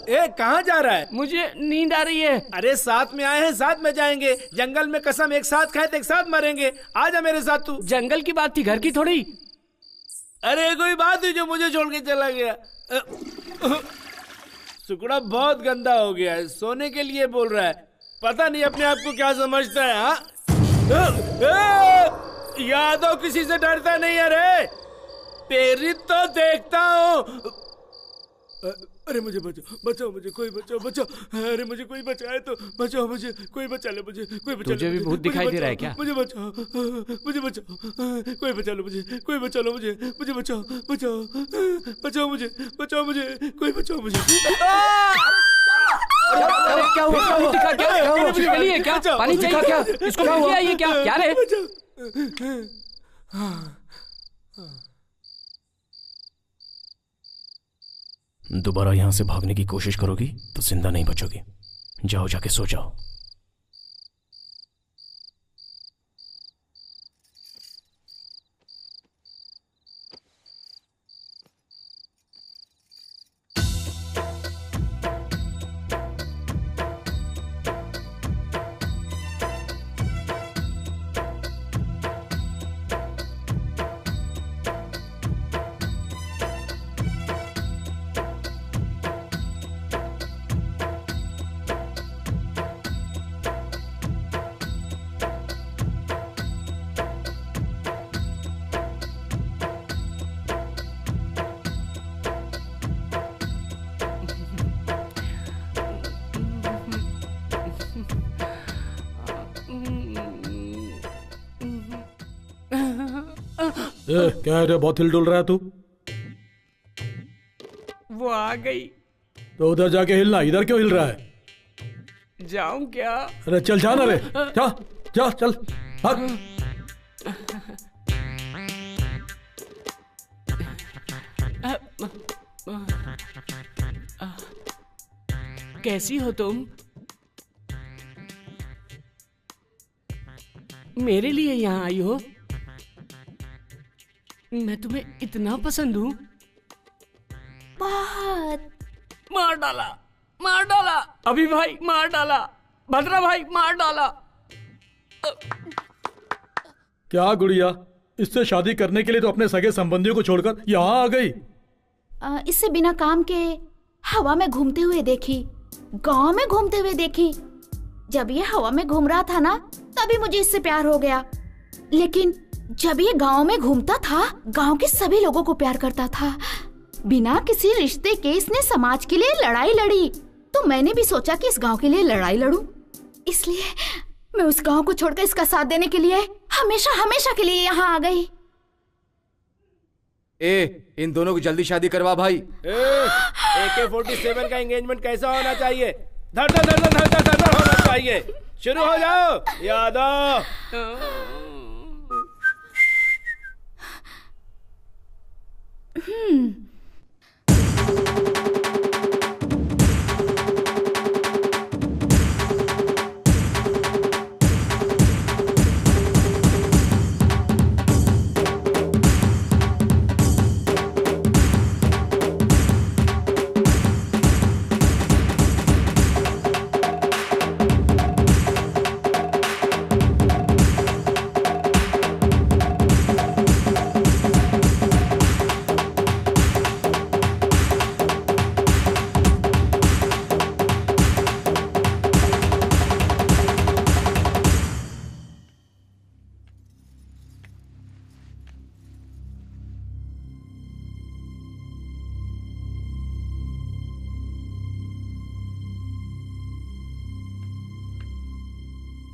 ए कहाँ जा रहा है? मुझे नींद आ रही है। अरे साथ में आए हैं, साथ में जाएंगे। जंगल में कसम एक साथ खाए तो एक साथ मरेंगे। आजा मेरे साथ तू। जंगल की बात थी, घर की थोड़ी। अरे कोई बात हुई जो मुझे छोड़ के चला गया। सुकड़ा बहुत गंदा हो गया है, सोने के लिए बोल रहा है। पता नहीं अपने आप को क्या समझता है। हाँ यादव किसी से डरता नहीं है रे। प्रेरित तो देखता हूँ। अरे मुझे बचाओ, बचाओ मुझे, कोई बचाओ, बचाओ। अरे मुझे कोई बचाए तो बचाओ, मुझे कोई बचा ले, मुझे कोई बचा ले। तुझे भी भूत दिखाई दे रहा है क्या? मुझे बचाओ, मुझे बचाओ, कोई बचा लो मुझे, कोई बचा लो मुझे, मुझे बचाओ, बचाओ, बचाओ मुझे, बचाओ मुझे, कोई बचाओ मुझे। अरे क्या हुआ? क्या हुआ? कुछ मिली क्या? पानी चाहिए क्या? इसको क्या हुआ? ये क्या रे? दोबारा यहां से भागने की कोशिश करोगी तो जिंदा नहीं बचोगी। जाओ, जाके सो जाओ। क्या है रे, बहुत हिल डुल रहा है तू? वो आ गई तो उधर जाके हिलना, इधर क्यों हिल रहा है? जाऊं क्या? अरे चल जाना रे, जा जा चल भाग। कैसी हो तुम? मेरे लिए यहाँ आई हो? मैं तुम्हें इतना पसंद हूँ? बहुत। मार डाला, मार डाला, अभी भाई मार डाला, भद्रा भाई मार डाला। क्या गुड़िया, इससे शादी करने के लिए तो अपने सगे संबंधियों को छोड़कर यहाँ आ गई? इससे बिना काम के हवा में घूमते हुए देखी, गांव में घूमते हुए देखी। जब ये हवा में घूम रहा था ना, तभी मुझे इससे प्यार हो गया। लेकिन जब ये गांव में घूमता था, गांव के सभी लोगों को प्यार करता था। बिना किसी रिश्ते के इसने समाज के लिए लड़ाई लड़ी, तो मैंने भी सोचा कि इस गांव के लिए लड़ाई लड़ूं। इसलिए मैं उस गांव को छोड़कर इसका साथ देने के लिए हमेशा हमेशा के लिए यहाँ आ गई। इन दोनों की जल्दी शादी करवा भाई। AK-47 का एंगेजमेंट कैसा होना चाहिए? धड़ धड़ धड़ धड़ धड़ धड़ होना चाहिए। शुरू हो जाओ यादव।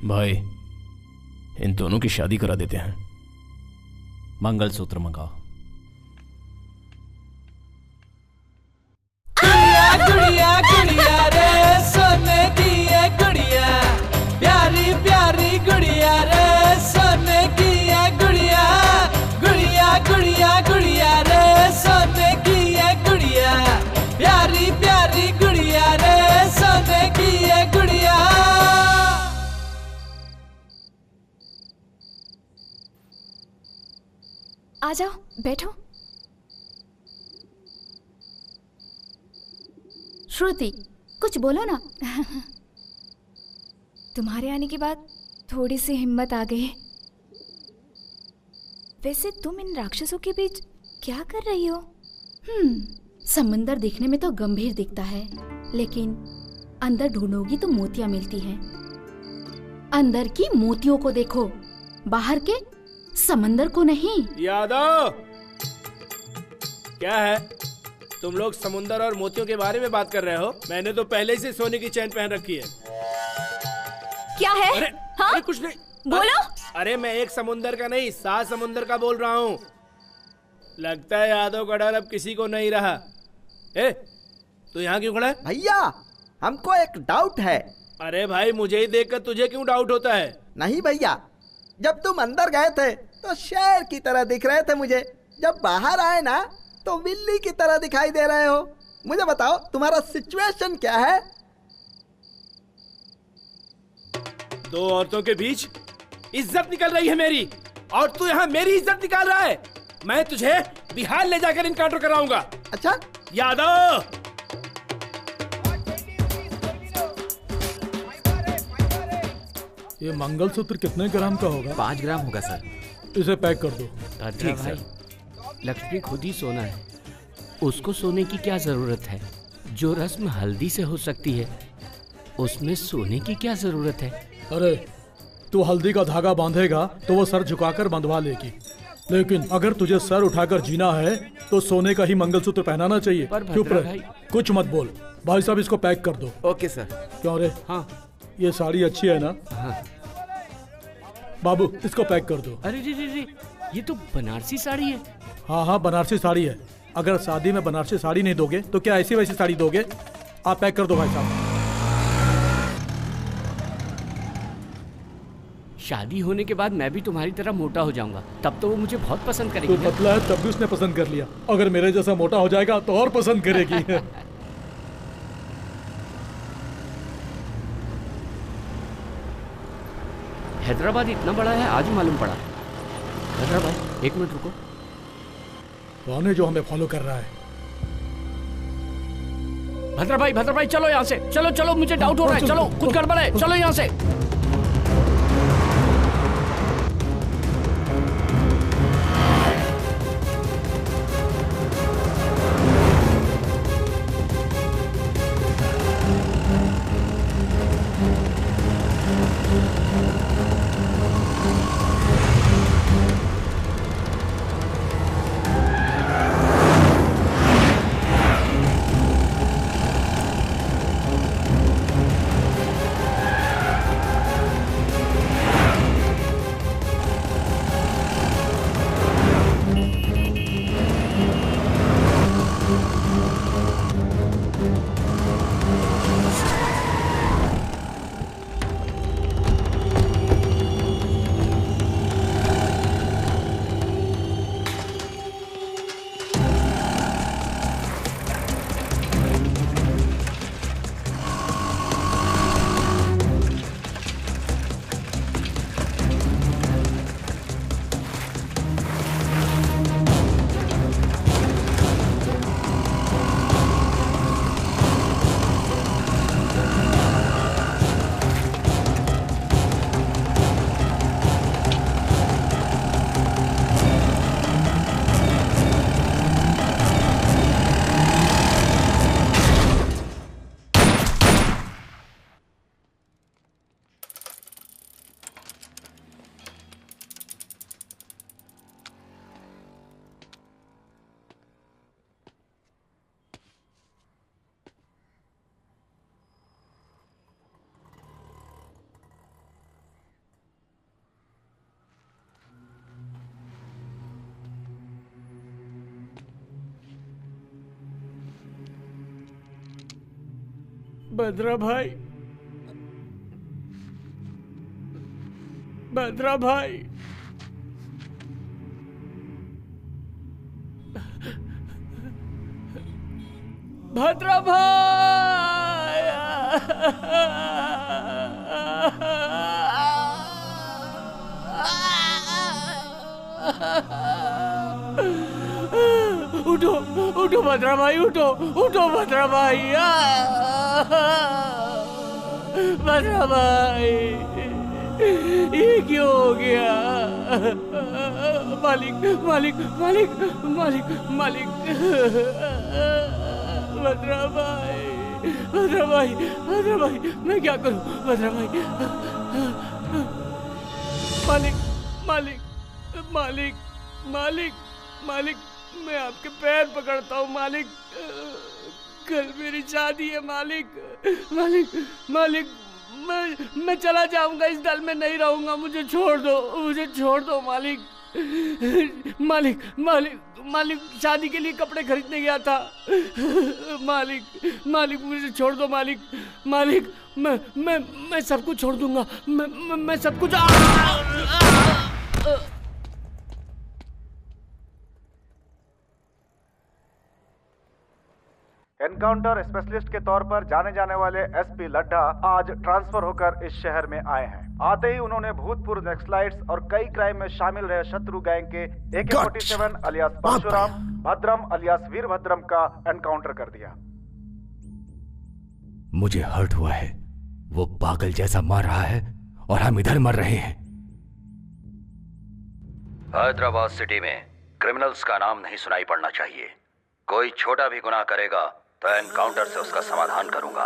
भाई, इन दोनों की शादी करा देते हैं। मंगलसूत्र मंगाओ। गुड़िया गुड़िया रे सोने की है गुड़िया, प्यारी प्यारी गुड़िया रे सोने की है गुड़िया, गुड़िया गुड़िया गुड़िया रे सोने की है गुड़िया, प्यारी प्यारी गुड़िया रे सोने की है गुड़िया। आ जाओ, बैठो। श्रुति, कुछ बोलो ना। तुम्हारे आने के बाद थोड़ी सी हिम्मत आ गई। वैसे तुम इन राक्षसों के बीच क्या कर रही हो? समंदर देखने में तो गंभीर दिखता है, लेकिन अंदर ढूंढोगी तो मोतियां मिलती हैं। अंदर की मोतियों को देखो, बाहर के समंदर को नहीं। यादव, क्या है? तुम लोग समुंदर और मोतियों के बारे में बात कर रहे हो? मैंने तो पहले से सोने की चैन पहन रखी है। क्या है? अरे कुछ नहीं, बोलो। अरे मैं एक समुंदर का नहीं, 7 समुंदर का बोल रहा हूँ। लगता है यादव का डर अब किसी को नहीं रहा। ए, तू यहाँ क्यों खड़ा है? भैया, हमको एक डाउट है। अरे भाई, मुझे ही देखकर तुझे क्यों डाउट होता है? नहीं भैया, जब तुम अंदर गए थे तो शेर की तरह दिख रहे थे मुझे, जब बाहर आए ना तो बिल्ली की तरह दिखाई दे रहे हो। मुझे बताओ, तुम्हारा सिचुएशन क्या है? 2 औरतों के बीच इज्जत निकल रही है मेरी, और तू यहाँ मेरी इज्जत निकाल रहा है। मैं तुझे बिहार ले जाकर इनकाउंटर कराऊंगा। अच्छा यादव, ये मंगलसूत्र कितने ग्राम का होगा? 5 ग्राम होगा सर। इसे पैक कर दो। ठीक सर। लक्ष्मी खुद ही सोना है, उसको सोने की क्या जरूरत है? जो रस्म हल्दी से हो सकती है, उसमें सोने की क्या जरूरत है? अरे, तू हल्दी का धागा बांधेगा तो वो सर झुकाकर बंधवा लेगी, लेकिन अगर तुझे सर उठाकर जीना है तो सोने का ही मंगलसूत्र पहनाना चाहिए। चुप रह, कुछ मत बोल। भाई साहब, इसको पैक कर दो। Okay sir. क्यों रे? हाँ। ये साड़ी अच्छी है ना? हाँ। बाबू, इसको पैक कर दो। अरे रे, ये तो बनारसी साड़ी है। हाँ, बनारसी साड़ी है। अगर शादी में बनारसी साड़ी नहीं दोगे तो क्या ऐसी वैसी साड़ी दोगे? आप पैक कर दो भाई साहब। शादी होने के बाद मैं भी तुम्हारी तरह मोटा हो जाऊंगा, तब तो वो मुझे बहुत पसंद करेगी। तो पतला है तब भी उसने पसंद कर लिया, अगर मेरे जैसा मोटा हो जाएगा तो और पसंद करेगी। हैदराबाद इतना बड़ा है, आज मालूम पड़ा। हैदराबाद, 1 मिनट रुको। कौन है जो हमें फॉलो कर रहा है? भद्रा भाई चलो यहाँ से, चलो मुझे डाउट हो रहा है, चलो कुछ गड़बड़ है, चलो यहाँ से। भद्रा भाई, भद्रा भाई, भद्रा भाई, उठो उठो भद्रा भाई, उठो उठो भद्रा भाई, भद्रा भाई, ये क्यों हो गया? मालिक मालिक मालिक मालिक मालिक, भद्रा भाई, भद्रा भाई, भद्रा भाई, मैं क्या करूं भद्रा भाई? मालिक मालिक मालिक मालिक मालिक, मैं आपके पैर पकड़ता हूँ मालिक, कल मेरी शादी है मालिक, मालिक मालिक, मैं चला जाऊंगा, इस दल में नहीं रहूंगा, मुझे छोड़ दो मालिक, मालिक मालिक मालिक, शादी के लिए कपड़े खरीदने गया था मालिक, मालिक मुझे छोड़ दो मालिक, मालिक मैं सब कुछ छोड़ दूंगा, मैं सब कुछ एनकाउंटर स्पेशलिस्ट के तौर पर जाने जाने वाले एसपी लड्ढा आज ट्रांसफर होकर इस शहर में आए हैं। आते ही उन्होंने भूतपूर्व नक्सलाइट्स और कई क्राइम में शामिल रहे शत्रु गैंग के AK-47 अलियास परशुराम, भद्रम अलियास वीरभद्रम का एनकाउंटर कर दिया। मुझे हर्ट हुआ है, वो पागल जैसा मार रहा है और हम इधर मर रहे हैं। हैदराबाद सिटी में क्रिमिनल्स का नाम नहीं सुनाई पड़ना चाहिए। कोई छोटा भी गुनाह करेगा तो एनकाउंटर से उसका समाधान करूंगा।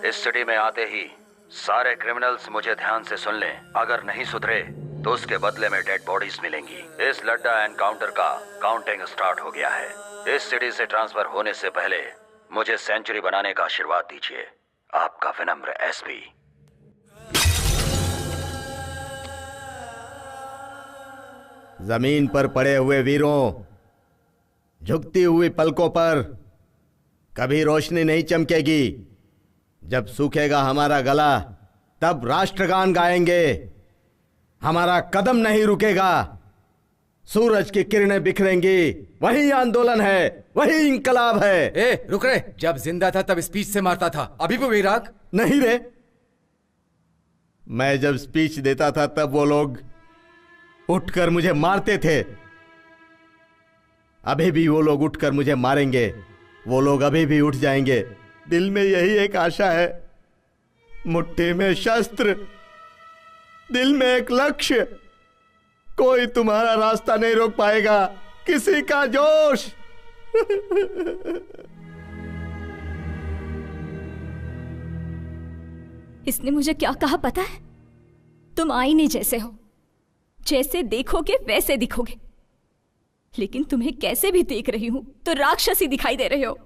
इस सिटी में आते ही सारे क्रिमिनल्स मुझे ध्यान से सुन लें, अगर नहीं सुधरे तो उसके बदले में डेड बॉडीज मिलेंगी। इस लड्डा एनकाउंटर का काउंटिंग स्टार्ट हो गया है। इस सिटी से ट्रांसफर होने से पहले मुझे सेंचुरी बनाने का आशीर्वाद दीजिए। आपका विनम्र एसपी। जमीन पर पड़े हुए वीरों, झुकती हुई पलकों पर कभी रोशनी नहीं चमकेगी। जब सूखेगा हमारा गला तब राष्ट्रगान गाएंगे। हमारा कदम नहीं रुकेगा। सूरज की किरणें बिखरेंगी, वही आंदोलन है, वही इंकलाब है। ए रुक रे, जब जिंदा था तब स्पीच से मारता था, अभी भी वैराग नहीं रे। मैं जब स्पीच देता था तब वो लोग उठकर मुझे मारते थे। अभी भी वो लोग उठकर मुझे मारेंगे। वो लोग अभी भी उठ जाएंगे। दिल में यही एक आशा है, मुट्ठी में शस्त्र, दिल में एक लक्ष्य। कोई तुम्हारा रास्ता नहीं रोक पाएगा, किसी का जोश। इसने मुझे क्या कहा पता है? तुम आईने जैसे हो, जैसे देखोगे वैसे दिखोगे। लेकिन तुम्हें कैसे भी देख रही हूं तो राक्षसी दिखाई दे रहे हो।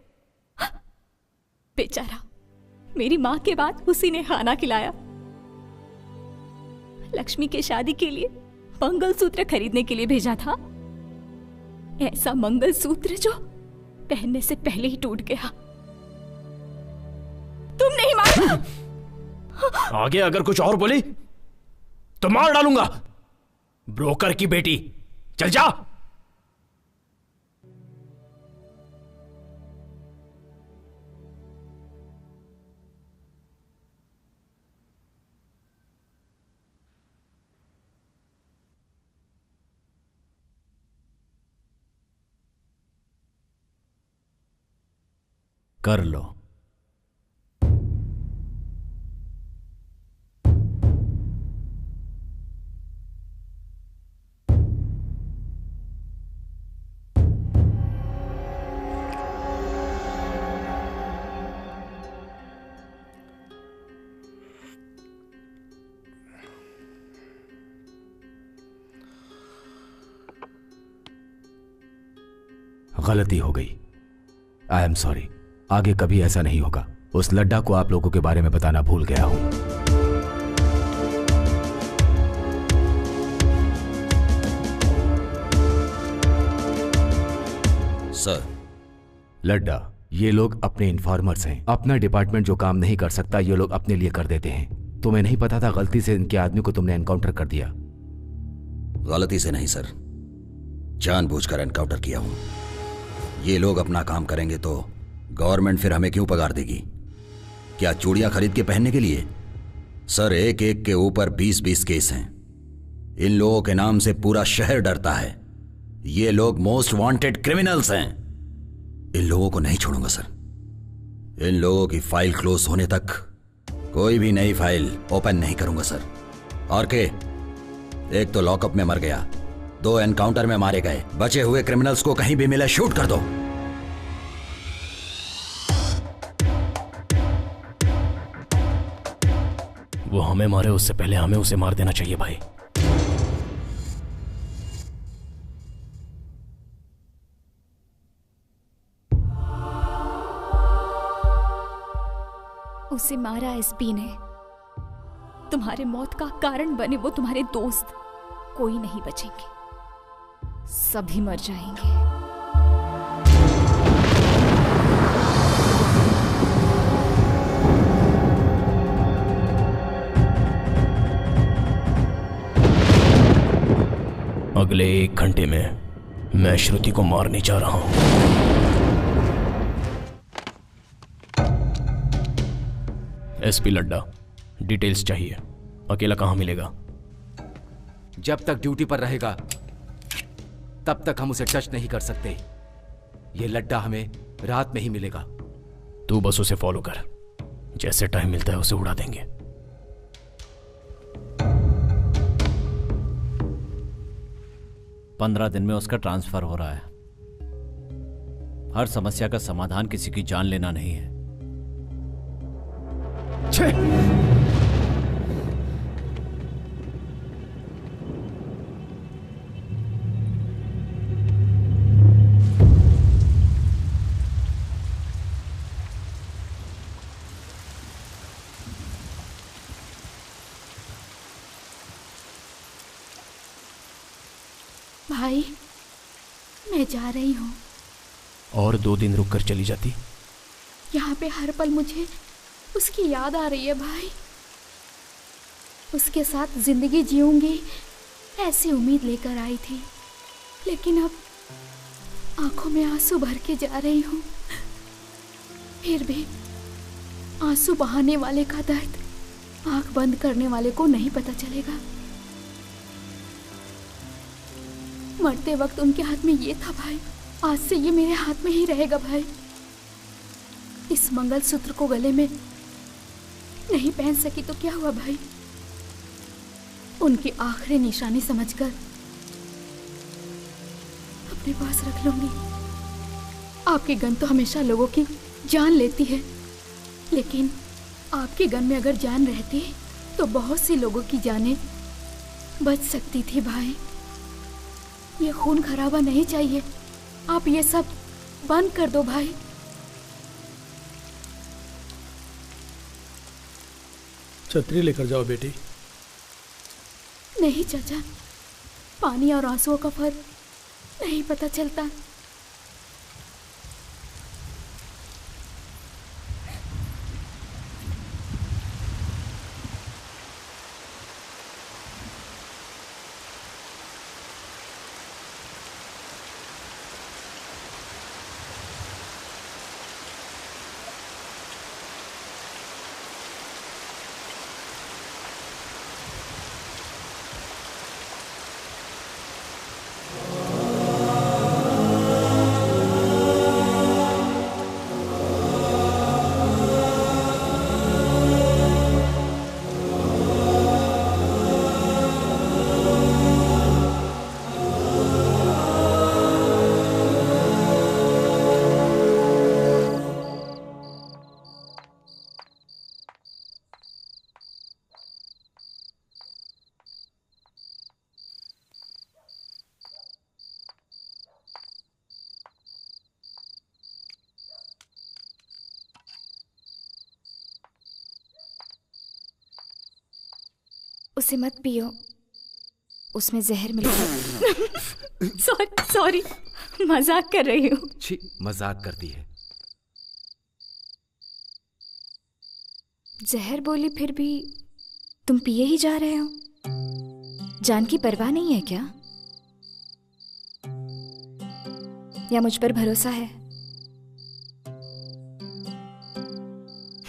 बेचारा, मेरी मां के बाद उसी ने खाना खिलाया। लक्ष्मी के शादी के लिए मंगलसूत्र खरीदने के लिए भेजा था। ऐसा मंगलसूत्र जो पहनने से पहले ही टूट गया। तुम नहीं मार। आगे अगर कुछ और बोली तो मार डालूंगा। ब्रोकर की बेटी, चल जा। कर लो। गलती हो गई, आई एम सॉरी। आगे कभी ऐसा नहीं होगा। उस लड्डा को आप लोगों के बारे में बताना भूल गया हूं। सर। लड्डा, ये लोग अपने इन्फॉर्मर्स हैं। अपना डिपार्टमेंट जो काम नहीं कर सकता ये लोग अपने लिए कर देते हैं। तुम्हें नहीं पता था गलती से इनके आदमी को तुमने एनकाउंटर कर दिया? गलती से नहीं सर, जानबूझकर एनकाउंटर किया हूं। ये लोग अपना काम करेंगे तो गवर्नमेंट फिर हमें क्यों पगार देगी? क्या चूड़ियां खरीद के पहनने के लिए? सर, एक एक के ऊपर 20-20 केस हैं। इन लोगों के नाम से पूरा शहर डरता है। ये लोग मोस्ट वांटेड क्रिमिनल्स हैं। इन लोगों को नहीं छोड़ूंगा सर। इन लोगों की फाइल क्लोज होने तक कोई भी नई फाइल ओपन नहीं करूंगा सर। और के एक तो लॉकअप में मर गया, 2 एनकाउंटर में मारे गए। बचे हुए क्रिमिनल्स को कहीं भी मिले शूट कर दो। वो हमें मारे उससे पहले हमें उसे मार देना चाहिए भाई। उसे मारा एसपी ने। तुम्हारे मौत का कारण बने वो तुम्हारे दोस्त। कोई नहीं बचेंगे, सभी मर जाएंगे। अगले 1 घंटे में मैं श्रुति को मारने जा रहा हूं। एसपी लड्डा, डिटेल्स चाहिए। अकेला कहां मिलेगा? जब तक ड्यूटी पर रहेगा तब तक हम उसे टच नहीं कर सकते। ये लड्डा हमें रात में ही मिलेगा। तू बस उसे फॉलो कर, जैसे टाइम मिलता है उसे उड़ा देंगे। पंद्रह दिन में उसका ट्रांसफर हो रहा है। हर समस्या का समाधान किसी की जान लेना नहीं है। भाई, मैं जा रही हूँ। और 2 दिन रुक कर चली जाती? यहाँ पे हर पल मुझे उसकी याद आ रही है भाई। उसके साथ जिंदगी जीऊंगी ऐसी उम्मीद लेकर आई थी, लेकिन अब आंखों में आंसू भर के जा रही हूँ। फिर भी आंसू बहाने वाले का दर्द आंख बंद करने वाले को नहीं पता चलेगा। मरते वक्त उनके हाथ में ये था भाई, आज से ये मेरे हाथ में ही रहेगा भाई। इस मंगलसूत्र को गले में नहीं पहन सकी तो क्या हुआ भाई, उनकी आखिरी निशानी समझकर अपने पास रख लूंगी। आपकी गन तो हमेशा लोगों की जान लेती है, लेकिन आपकी गन में अगर जान रहती तो बहुत सी लोगों की जानें बच सकती थी भाई। ये खून खराबा नहीं चाहिए। आप ये सब बंद कर दो भाई। छतरी लेकर जाओ बेटी। नहीं चाचा, पानी और आंसुओं का फर्क नहीं पता चलता। उसे मत पियो, उसमें जहर मिला। सॉरी, मजाक कर रही हूँ। छी, मजाक करती है। जहर बोली फिर भी तुम पिए ही जा रहे हो। जान की परवाह नहीं है क्या? या मुझ पर भरोसा है?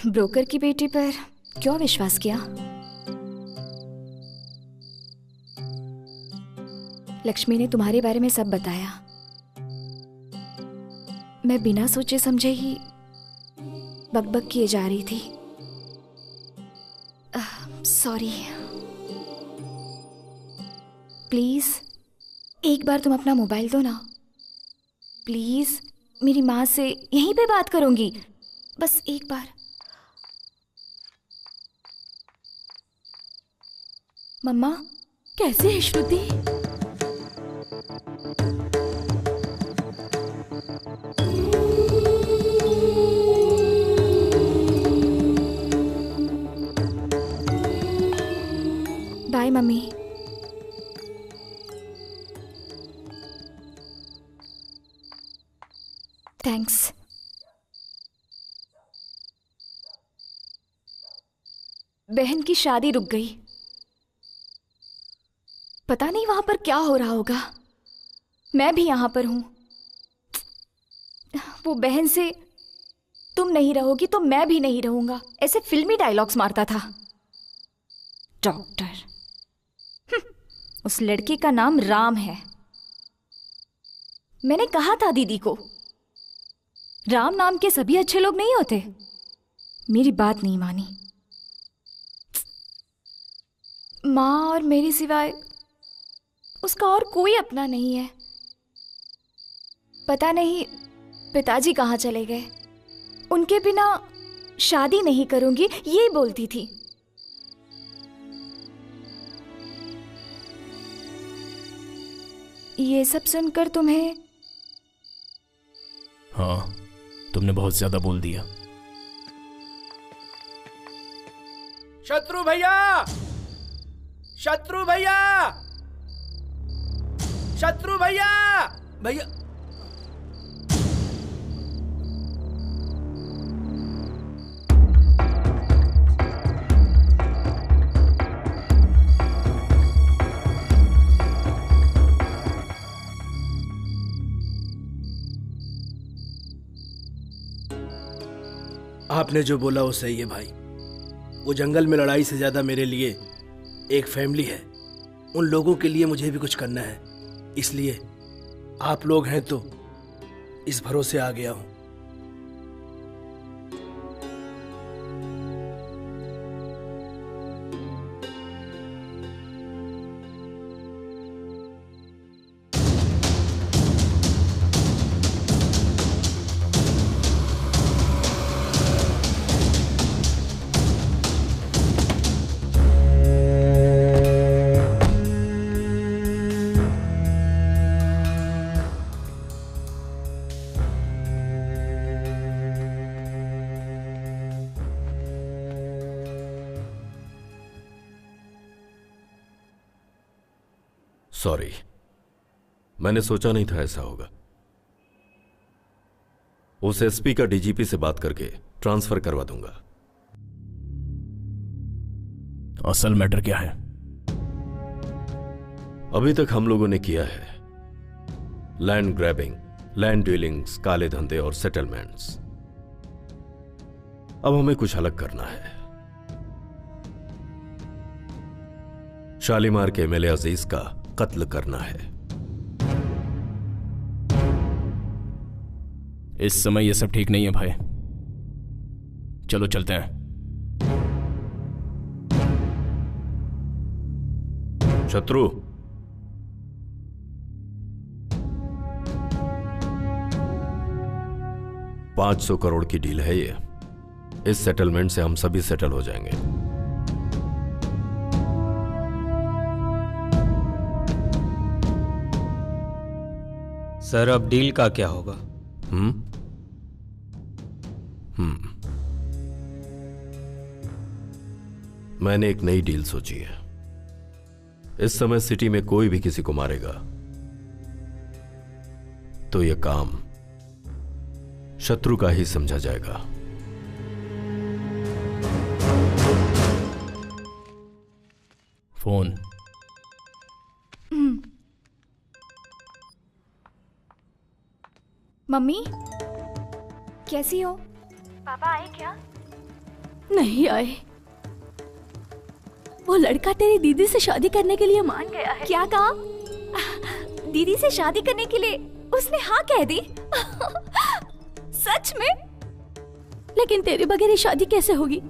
ब्रोकर की बेटी पर क्यों विश्वास किया? लक्ष्मी ने तुम्हारे बारे में सब बताया। मैं बिना सोचे समझे ही बकबक किए जा रही थी। सॉरी। प्लीज एक बार तुम अपना मोबाइल दो ना। प्लीज, मेरी माँ से यहीं पे बात करूंगी, बस एक बार। मम्मा, कैसे है श्रुति? Bye mummy. थैंक्स। बहन की शादी रुक गई। पता नहीं वहां पर क्या हो रहा होगा। मैं भी यहां पर हूं। वो बहन से तुम नहीं रहोगी तो मैं भी नहीं रहूंगा, ऐसे फिल्मी डायलॉग्स मारता था। डॉक्टर। उस लड़के का नाम राम है। मैंने कहा था दीदी को, राम नाम के सभी अच्छे लोग नहीं होते। मेरी बात नहीं मानी। माँ और मेरे सिवाय उसका और कोई अपना नहीं है। पता नहीं पिताजी कहाँ चले गए। उनके बिना शादी नहीं करूंगी, यही बोलती थी। ये सब सुनकर तुम्हें? हाँ, तुमने बहुत ज्यादा बोल दिया। शत्रु भैया! शत्रु भैया! शत्रु भैया! भैया! आपने जो बोला वो सही है भाई। वो जंगल में लड़ाई से ज्यादा मेरे लिए एक फैमिली है। उन लोगों के लिए मुझे भी कुछ करना है, इसलिए आप लोग हैं तो इस भरोसे आ गया हूं। सॉरी, मैंने सोचा नहीं था ऐसा होगा। उस एसपी का डीजीपी से बात करके ट्रांसफर करवा दूंगा। असल मैटर क्या है? अभी तक हम लोगों ने किया है लैंड ग्रैबिंग, लैंड डीलिंग्स, काले धंधे और सेटलमेंट्स। अब हमें कुछ अलग करना है। शालीमार के एमएलए अजीज का कत्ल करना है। इस समय यह सब ठीक नहीं है भाई। चलो चलते हैं। शत्रु, $500 करोड़ की डील है ये। इस सेटलमेंट से हम सभी सेटल हो जाएंगे। सर, अब डील का क्या होगा? मैंने एक नई डील सोची है। इस समय सिटी में कोई भी किसी को मारेगा तो यह काम शत्रु का ही समझा जाएगा। फोन। मम्मी कैसी हो? पापा आए क्या? नहीं आए। वो लड़का तेरी दीदी से शादी करने के लिए मान गया है। क्या कहा? दीदी से शादी करने के लिए उसने हाँ कह दी? सच में? लेकिन तेरे बगैर ये शादी कैसे होगी?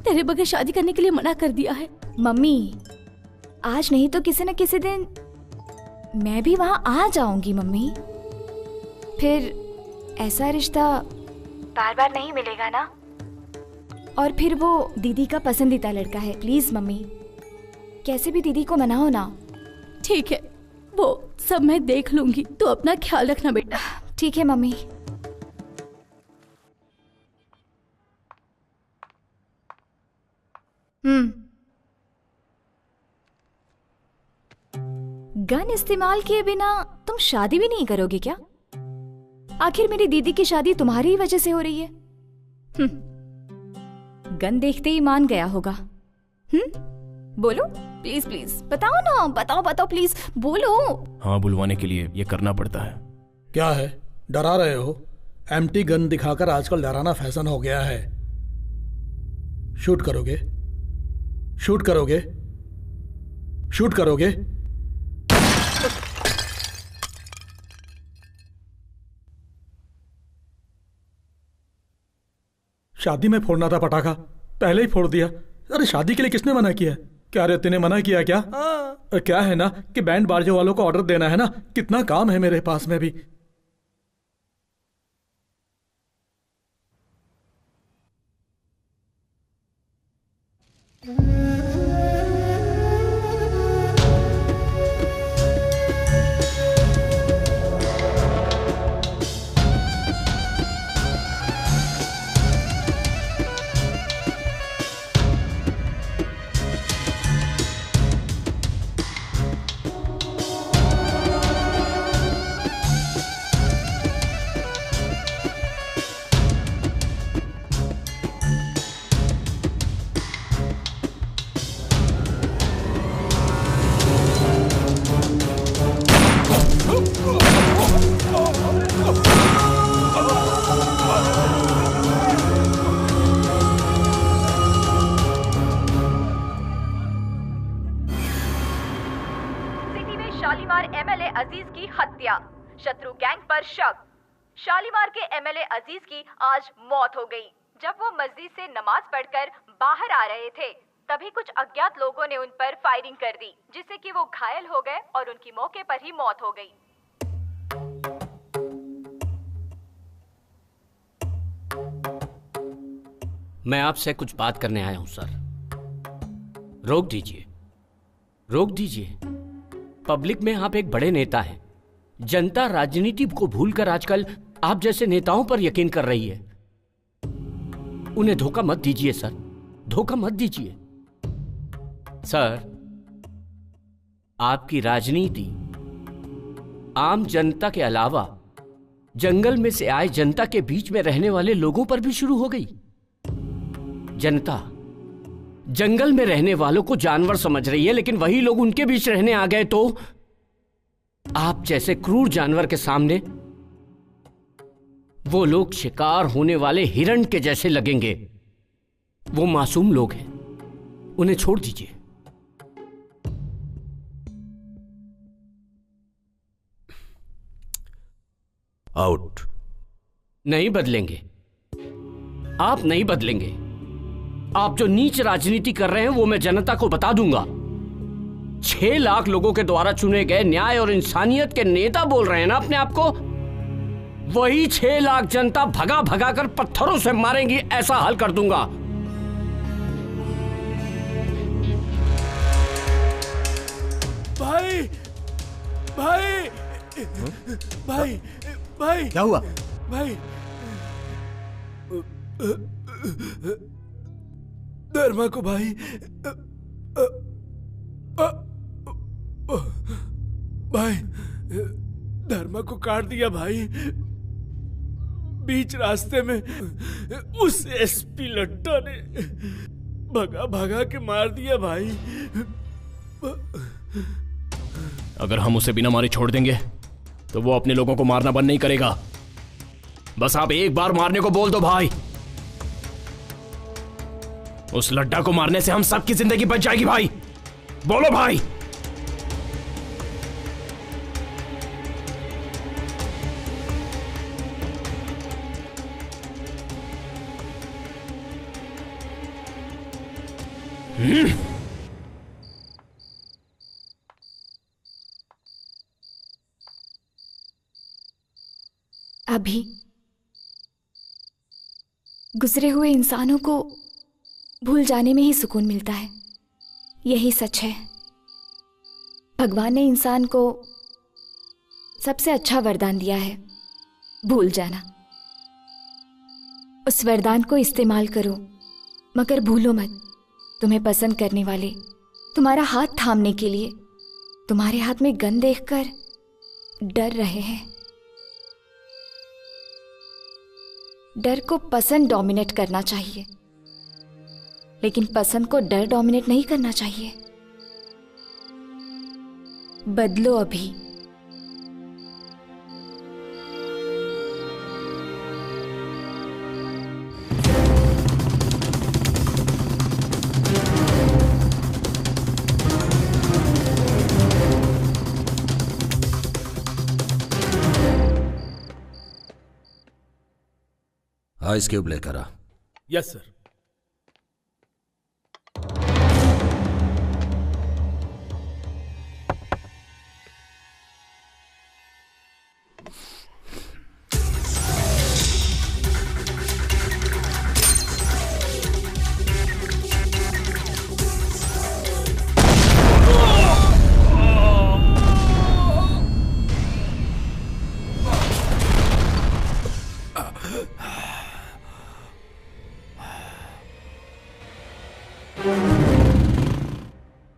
तेरे बगैर शादी करने के लिए मना कर दिया है। मम्मी आज नहीं तो किसी न किसी दिन मैं भी वहाँ आ जाऊंगी मम्मी। फिर ऐसा रिश्ता बार बार नहीं मिलेगा ना। और फिर वो दीदी का पसंदीदा लड़का है। प्लीज मम्मी कैसे भी दीदी को मनाओ ना। ठीक है वो सब मैं देख लूंगी। तू अपना ख्याल रखना बेटा। ठीक है मम्मी। गन इस्तेमाल किए बिना तुम शादी भी नहीं करोगे क्या? आखिर मेरी दीदी की शादी तुम्हारी ही वजह से हो रही है। गन देखते ही मान गया होगा। बोलो प्लीज प्लीज बताओ ना। बताओ बताओ प्लीज बोलो। हाँ बुलवाने के लिए ये करना पड़ता है। क्या है डरा रहे हो? एम्प्टी गन दिखाकर आजकल डराना फैशन हो गया है। शूट करोगे? शूट करोगे? शूट करोगे? शादी में फोड़ना था पटाखा, पहले ही फोड़ दिया। अरे शादी के लिए किसने मना किया? क्या रे तूने मना किया क्या? क्या है ना कि बैंड बाजे वालों को ऑर्डर देना है ना। कितना काम है मेरे पास में भी। शत्रु गैंग पर शक। शालीमार के एमएलए अजीज की आज मौत हो गई। जब वो मस्जिद से नमाज पढ़कर बाहर आ रहे थे तभी कुछ अज्ञात लोगों ने उन पर फायरिंग कर दी जिससे कि वो घायल हो गए और उनकी मौके पर ही मौत हो गई। मैं आपसे कुछ बात करने आया हूं सर। रोक दीजिए, रोक दीजिए। पब्लिक में आप एक बड़े नेता हैं। जनता राजनीति को भूलकर आजकल आप जैसे नेताओं पर यकीन कर रही है। उन्हें धोखा मत दीजिए सर, धोखा मत दीजिए। सर, आपकी राजनीति आम जनता के अलावा जंगल में से आए जनता के बीच में रहने वाले लोगों पर भी शुरू हो गई। जनता जंगल में रहने वालों को जानवर समझ रही है, लेकिन वही लोग उनके बीच रहने आ गए तो आप जैसे क्रूर जानवर के सामने वो लोग शिकार होने वाले हिरण के जैसे लगेंगे। वो मासूम लोग हैं, उन्हें छोड़ दीजिए। आउट। नहीं बदलेंगे, आप नहीं बदलेंगे। आप जो नीच राजनीति कर रहे हैं वो मैं जनता को बता दूंगा। 6 लाख लोगों के द्वारा चुने गए न्याय और इंसानियत के नेता बोल रहे हैं ना अपने आप को। वही 6 लाख जनता भगा भगा कर पत्थरों से मारेंगी, ऐसा हल कर दूंगा। भाई भाई भाई भाई क्या हुआ? भाई धर्मा को भाई भाई धर्मा को काट दिया भाई। बीच रास्ते में उस एसपी लट्टा ने भगा भगा के मार दिया भाई। अगर हम उसे बिना मारे छोड़ देंगे तो वो अपने लोगों को मारना बंद नहीं करेगा। बस आप एक बार मारने को बोल दो भाई। उस लड्डा को मारने से हम सबकी जिंदगी बच जाएगी भाई। बोलो भाई। अभी गुजरे हुए इंसानों को भूल जाने में ही सुकून मिलता है, यही सच है। भगवान ने इंसान को सबसे अच्छा वरदान दिया है, भूल जाना। उस वरदान को इस्तेमाल करो, मगर भूलो मत, तुम्हें पसंद करने वाले तुम्हारा हाथ थामने के लिए तुम्हारे हाथ में गन देखकर डर रहे हैं। डर को पसंद डोमिनेट करना चाहिए, लेकिन पसंद को डर डोमिनेट नहीं करना चाहिए। बदलो अभी। आइस क्यूब लेकर आ। Yes sir.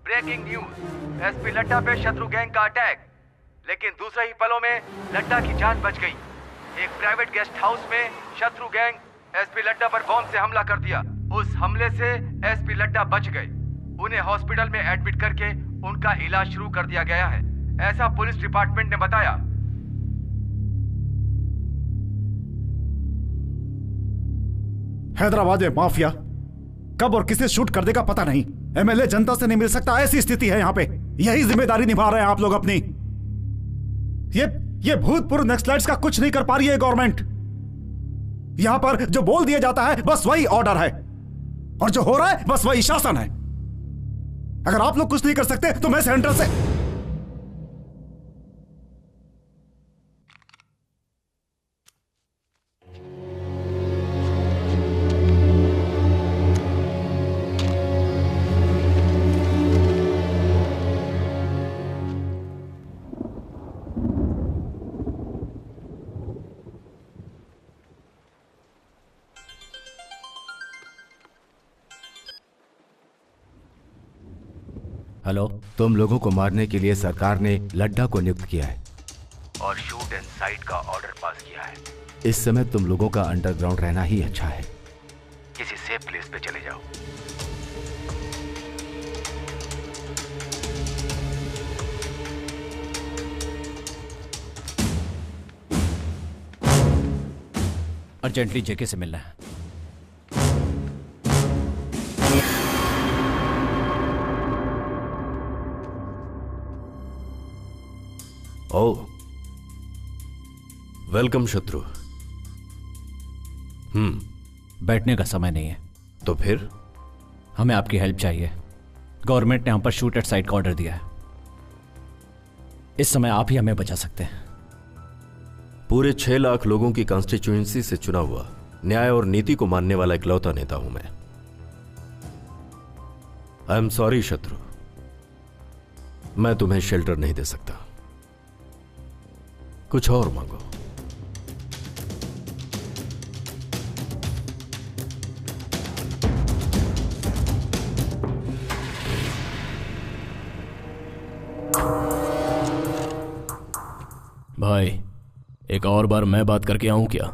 Breaking news, SP Ladda पे शत्रु गैंग का अटैक, लेकिन दूसरे ही पलों में लड्डा की जान बच गई। एक प्राइवेट गेस्ट हाउस में शत्रु गैंग एसपी लड्डा पर बॉम्ब से हमला कर दिया। उस हमले से एसपी लड्डा बच गए। उन्हें हॉस्पिटल में एडमिट करके उनका इलाज शुरू कर दिया गया है, ऐसा पुलिस डिपार्टमेंट ने बताया। हैदराबाद में माफिया कब और किसे शूट कर देगा पता नहीं। एमएलए जनता से नहीं मिल सकता, ऐसी स्थिति है यहाँ पे। यही जिम्मेदारी निभा रहे हैं आप लोग अपनी। ये भूतपूर्व नक्सलाइट्स का कुछ नहीं कर पा रही है गवर्नमेंट। यहां पर जो बोल दिया जाता है बस वही ऑर्डर है, और जो हो रहा है बस वही शासन है। अगर आप लोग कुछ नहीं कर सकते तो मैं सेंटर से हेलो, तुम लोगों को मारने के लिए सरकार ने लड्डा को नियुक्त किया है और शूट एंड साइट का ऑर्डर पास किया है। इस समय तुम लोगों का अंडरग्राउंड रहना ही अच्छा है। किसी सेफ प्लेस पे चले जाओ। अर्जेंटली जेके से मिलना है। ओ, वेलकम शत्रु। बैठने का समय नहीं है। तो फिर हमें आपकी हेल्प चाहिए। गवर्नमेंट ने हम पर शूट एट साइट का ऑर्डर दिया है। इस समय आप ही हमें बचा सकते हैं। पूरे 6 लाख लोगों की कॉन्स्टिट्यूएंसी से चुना हुआ, न्याय और नीति को मानने वाला इकलौता नेता हूं मैं। आई एम सॉरी शत्रु, मैं तुम्हें शेल्टर नहीं दे सकता। कुछ और मांगो। भाई, एक और बार मैं बात करके आऊं क्या?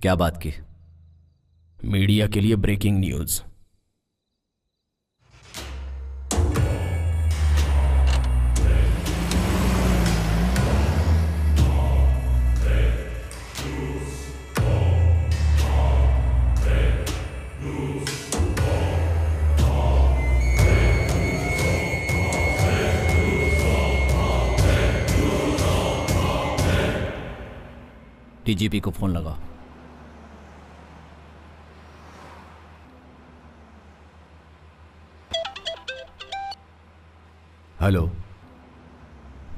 क्या बात की? मीडिया के लिए ब्रेकिंग न्यूज। डीजीपी को फोन लगा। हेलो।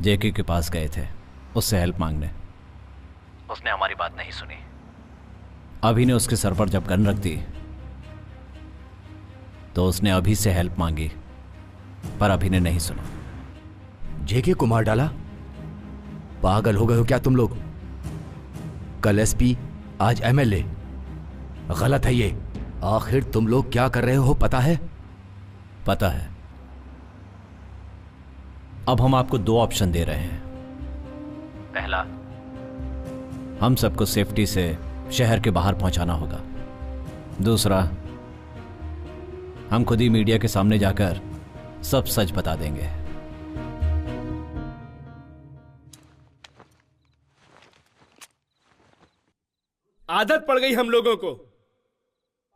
जेके के पास गए थे उससे हेल्प मांगने। उसने हमारी बात नहीं सुनी। अभी ने उसके सर पर जब गन रख दी तो उसने अभी से हेल्प मांगी, पर अभी ने नहीं सुना। जेके को मार डाला? पागल हो गए हो क्या तुम लोग? कल एसपी, आज एमएलए। गलत है ये। आखिर तुम लोग क्या कर रहे हो पता है? पता है। अब हम आपको 2 ऑप्शन दे रहे हैं। पहला, हम सबको सेफ्टी से शहर के बाहर पहुंचाना होगा। दूसरा, हम खुद ही मीडिया के सामने जाकर सब सच बता देंगे। आदत पड़ गई हम लोगों को।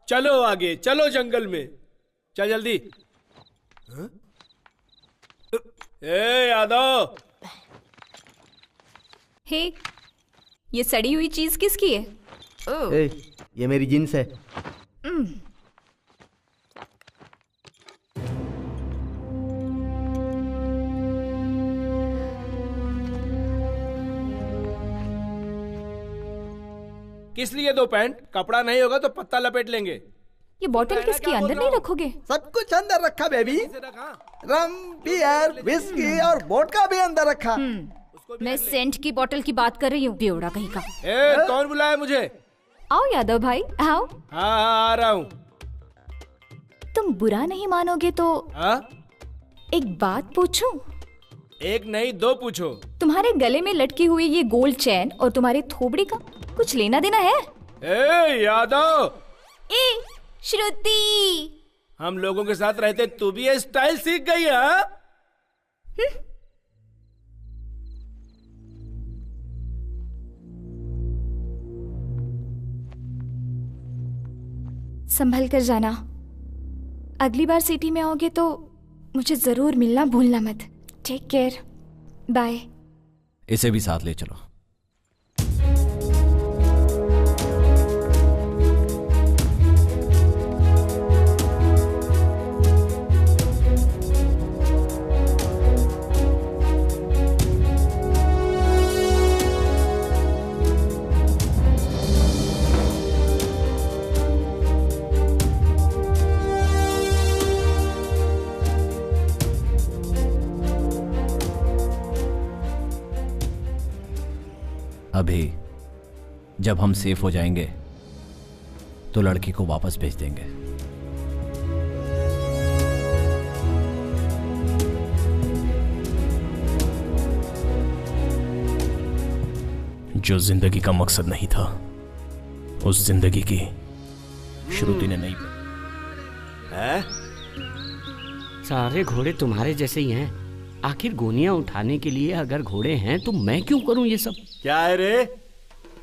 चलो आगे, चलो जंगल में, चल जल्दी। ए यादव। हे, ये सड़ी हुई चीज किसकी है? ए, ये मेरी जींस है। किस लिए 2 पैंट? कपड़ा नहीं होगा तो पत्ता लपेट लेंगे। ये बोतल किसकी? अंदर नहीं रखोगे? सब कुछ अंदर रखा बेबी। रम, बियर, विस्की और वोडका भी अंदर रखा। मैं सेंट की बोतल की बात कर रही हूँ, बेवड़ा कहीं का। कौन बुलाया मुझे? आओ यादव भाई, आओ। हाँ, आ रहा हूँ। तुम बुरा नहीं मानोगे तो एक बात पूछूं? एक नहीं 2 पूछो। तुम्हारे गले में लटकी हुई ये गोल्ड चैन और तुम्हारे थोबड़ी का कुछ लेना देना है? ए यादव। ए श्रुति। हम लोगों के साथ रहते तू भी ये स्टाइल सीख गई है? संभल कर जाना। अगली बार सिटी में आओगे तो मुझे जरूर मिलना भूलना मत। Take care. बाय। इसे भी साथ ले चलो। अभी जब हम सेफ हो जाएंगे तो लड़की को वापस भेज देंगे। जो जिंदगी का मकसद नहीं था, उस जिंदगी की श्रुति ने नहीं है? सारे घोड़े तुम्हारे जैसे ही हैं। आखिर गोनियां उठाने के लिए अगर घोड़े हैं तो मैं क्यों करूं ये सब? क्या है रे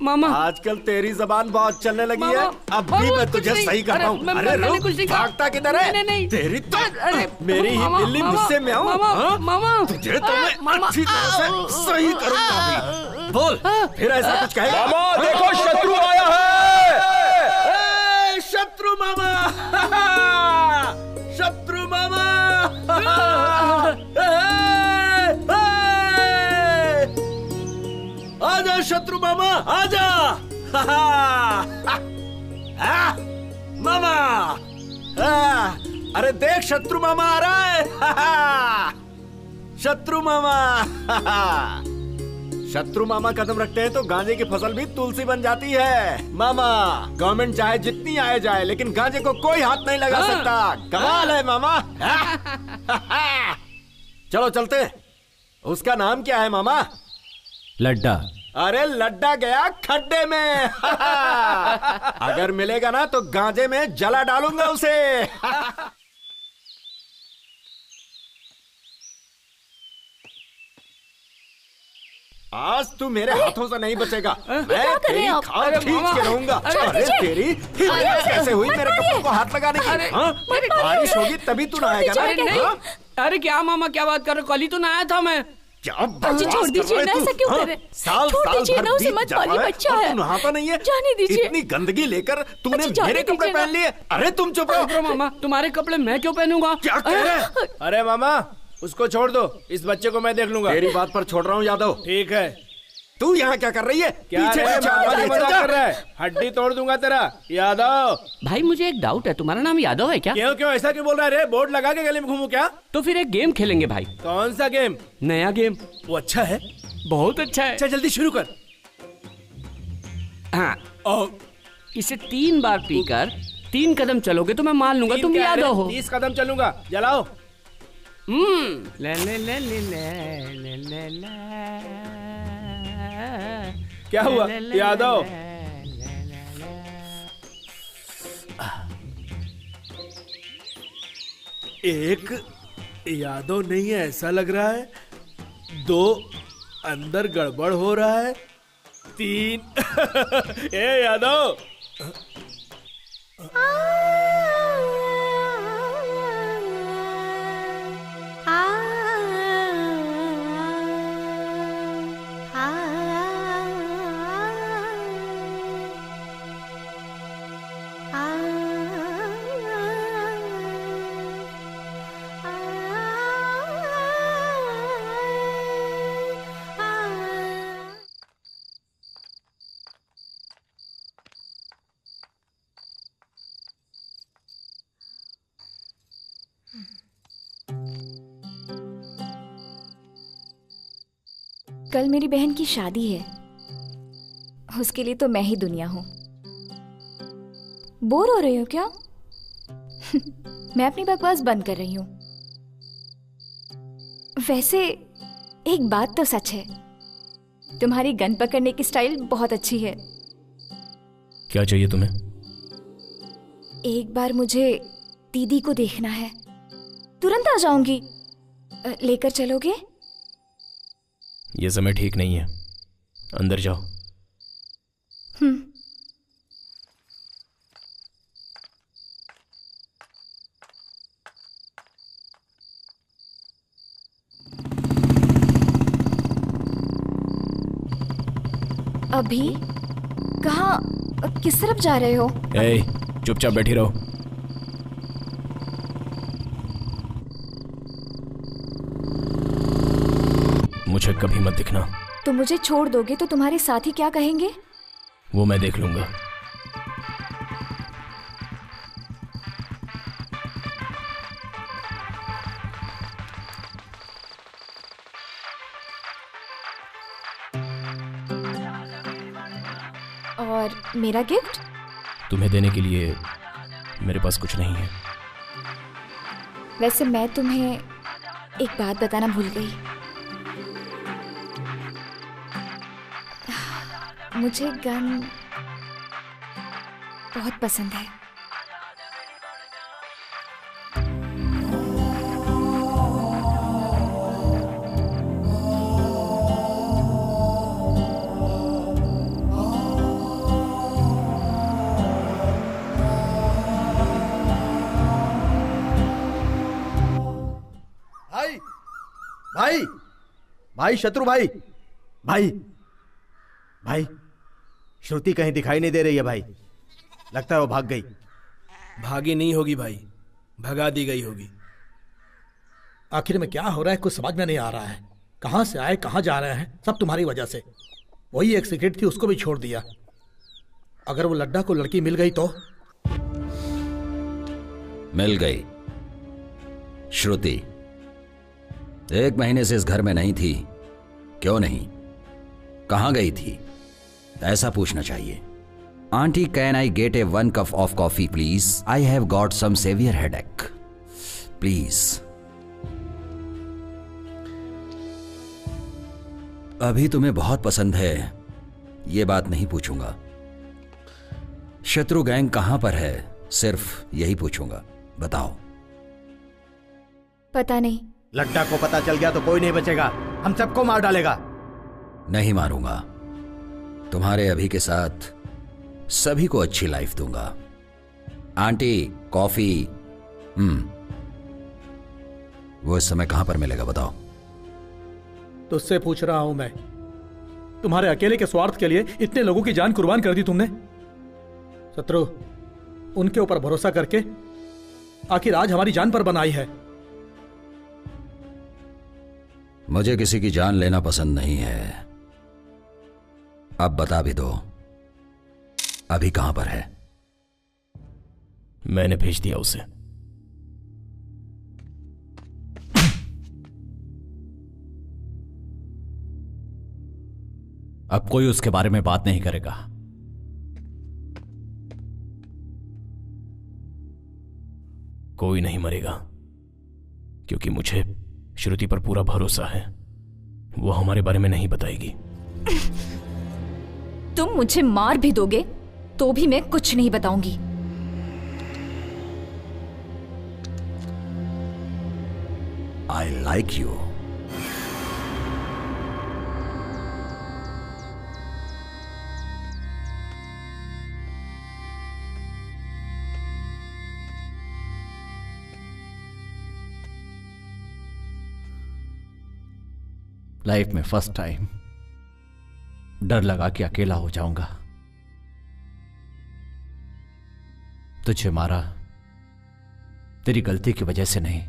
मामा? आजकल तेरी जबान बहुत चलने लगी है। अब भी मैं तुझे सही कर रहा हूँ। अरे रुक, भागता किधर है? तेरी तो मेरी ही बिल्ली मुझसे में आओ। तुझे तो मैं अच्छी तरह से सही करूँगा अभी। बोल, फिर ऐसा कुछ कहेगा? मामा देखो, शत्रु आया है। शत्रु मामा, शत्रु मामा। आजा शत्रु मामा, आजा। मामा, अरे देख शत्रु मामा आ रहा है। शत्रु मामा। शत्रु मामा कदम रखते हैं तो गांजे की फसल भी तुलसी बन जाती है। मामा, गवर्नमेंट चाहे जितनी आए जाए लेकिन गांजे को कोई हाथ नहीं लगा सकता। कमाल है मामा। चलो चलते। उसका नाम क्या है मामा? लड्डा। अरे लड्डा गया खड्डे में। अगर मिलेगा ना तो गांजे में जला डालूंगा उसे। आज तू मेरे हाथों से नहीं बचेगा। मैं तेरी खाल खींच के रहूंगा। अरे तेरी हिम्मत कैसे हुई मेरे कपड़ों को हाथ लगाने की? बारिश होगी तभी तू नहाएगा ना? अरे क्या मामा क्या बात कर रहे हो? कल ही तो नहाया था मैं। क्या छोड़ दीजिए ना, ऐसा क्यों करे? साल दीजिए ना, उसे मत पालिए, बच्चा है। तू नहाता नहीं है? जाने दीजिए। इतनी गंदगी लेकर तूने मेरे कपड़े पहन लिए। अरे तुम चुप रहो। मामा तुम्हारे कपड़े मैं क्यों पहनूंगा? क्या कह रहे हैं? अरे मामा उसको छोड़ दो, इस बच्चे को मैं देख लूंगा। तेरी बात पर छोड़ रहा हूँ यादव। ठीक है। तू यहाँ क्या कर रही है? क्या पीछे मजाक कर रहा है? हड्डी तोड़ दूंगा तेरा। यादव भाई मुझे एक डाउट है, तुम्हारा नाम यादव है क्या? क्यों ऐसा क्यों बोल रहा है रे? बोर्ड लगा के गले में घूमू क्या? तो फिर एक गेम खेलेंगे भाई। कौन सा गेम? नया गेम। वो अच्छा है? बहुत अच्छा है। अच्छा जल्दी शुरू कर। हाँ इसे 3 बार पीकर 3 कदम चलोगे तो मैं मान लूंगा तुम यादव हो। 30 कदम चलूंगा। जलाओ। ले ले ले ले ले ले ले। क्या हुआ यादव? एक यादव नहीं है ऐसा लग रहा है। 2 अंदर गड़बड़ हो रहा है। 3 ए यादव कल मेरी बहन की शादी है, उसके लिए तो मैं ही दुनिया हूं। बोर हो रही हो क्या? मैं अपनी बकवास बंद कर रही हूं। वैसे एक बात तो सच है, तुम्हारी गन पकड़ने की स्टाइल बहुत अच्छी है। क्या चाहिए तुम्हें? एक बार मुझे दीदी को देखना है, तुरंत आ जाऊंगी। लेकर चलोगे? ये समय ठीक नहीं है, अंदर जाओ। अभी कहाँ, किस तरफ जा रहे हो? चुपचाप बैठी रहो। मुझे कभी मत दिखना। तो मुझे छोड़ दोगे तो तुम्हारे साथी क्या कहेंगे? वो मैं देख लूंगा। और मेरा गिफ्ट? तुम्हें देने के लिए मेरे पास कुछ नहीं है। वैसे मैं तुम्हें एक बात बताना भूल गई। मुझे गन बहुत पसंद है। भाई भाई भाई शत्रु भाई भाई भाई श्रुति कहीं दिखाई नहीं दे रही है भाई। लगता है वो भाग गई। भागी नहीं होगी भाई, भगा दी गई होगी। आखिर में क्या हो रहा है कुछ समझ में नहीं आ रहा है। कहां से आए कहां जा रहे हैं, सब तुम्हारी वजह से। वही एक सिगरेट थी, उसको भी छोड़ दिया। अगर वो लड्डा को लड़की मिल गई तो? मिल गई। श्रुति 1 महीने से इस घर में नहीं थी। क्यों नहीं, कहां गई थी, ऐसा पूछना चाहिए। Aunty can I get a 1 cup of coffee please? I have got some severe headache please. अभी तुम्हें बहुत पसंद है ये बात नहीं पूछूंगा। शत्रु गैंग कहां पर है, सिर्फ यही पूछूंगा। बताओ। पता नहीं। लड्डा को पता चल गया तो कोई नहीं बचेगा, हम सबको मार डालेगा। नहीं मारूंगा। तुम्हारे अभी के साथ सभी को अच्छी लाइफ दूंगा। Aunty, coffee. वो इस समय कहां पर मिलेगा बताओ। तुझसे पूछ रहा हूं मैं, तुम्हारे अकेले के स्वार्थ के लिए इतने लोगों की जान कुर्बान कर दी तुमने। शत्रु, उनके ऊपर भरोसा करके आखिर आज हमारी जान पर बनाई है। मुझे किसी की जान लेना पसंद नहीं है। अब बता भी दो, अभी कहां पर है? मैंने भेज दिया उसे। अब कोई उसके बारे में बात नहीं करेगा। कोई नहीं मरेगा, क्योंकि मुझे श्रुति पर पूरा भरोसा है। वो हमारे बारे में नहीं बताएगी। तुम मुझे मार भी दोगे तो भी मैं कुछ नहीं बताऊंगी। I like you. लाइफ में फर्स्ट टाइम डर लगा कि अकेला हो जाऊंगा। तुझे मारा तेरी गलती की वजह से नहीं,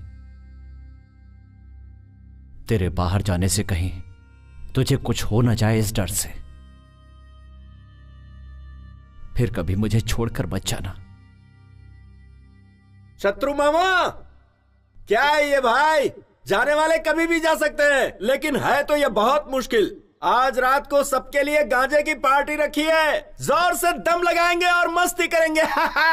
तेरे बाहर जाने से कहीं तुझे कुछ हो ना जाए इस डर से। फिर कभी मुझे छोड़कर मत जाना। शत्रु मामा, क्या है ये भाई? जाने वाले कभी भी जा सकते हैं, लेकिन है तो ये बहुत मुश्किल। आज रात को सबके लिए गांजे की पार्टी रखी है। जोर से दम लगाएंगे और मस्ती करेंगे। हा हा।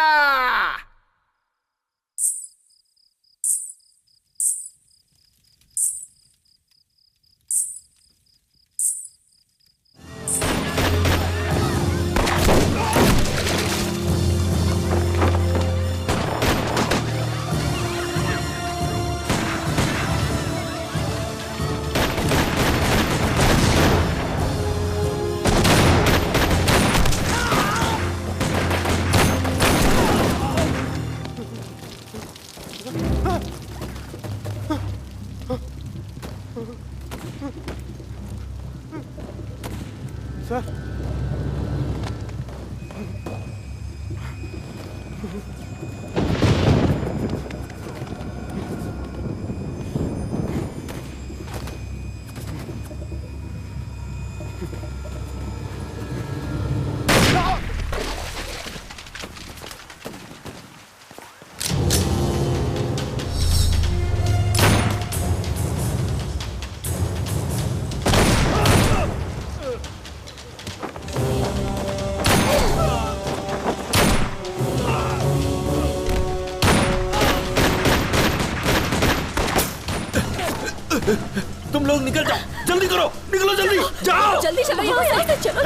तुम लोग निकल जाओ, जल्दी करो, निकलो जल्दी, जाओ जल्दी चलो यहाँ से, चलो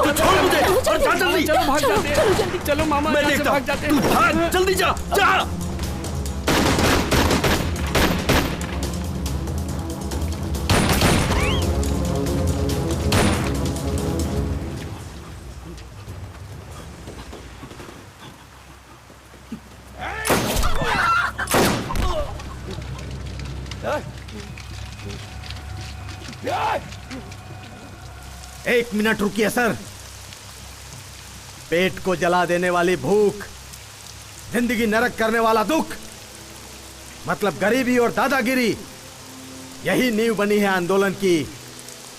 तू छोड़ मुझे और जा जल्दी। चलो भाग जाते हैं, जल्दी चलो मामा, मैं यहाँ से देखता हूँ, भाग जाते तू हैं। भाग, जल्दी जा जा। एक मिनट रुकिए सर। पेट को जला देने वाली भूख, जिंदगी नरक करने वाला दुख, मतलब गरीबी और दादागिरी, यही नींव बनी है आंदोलन की।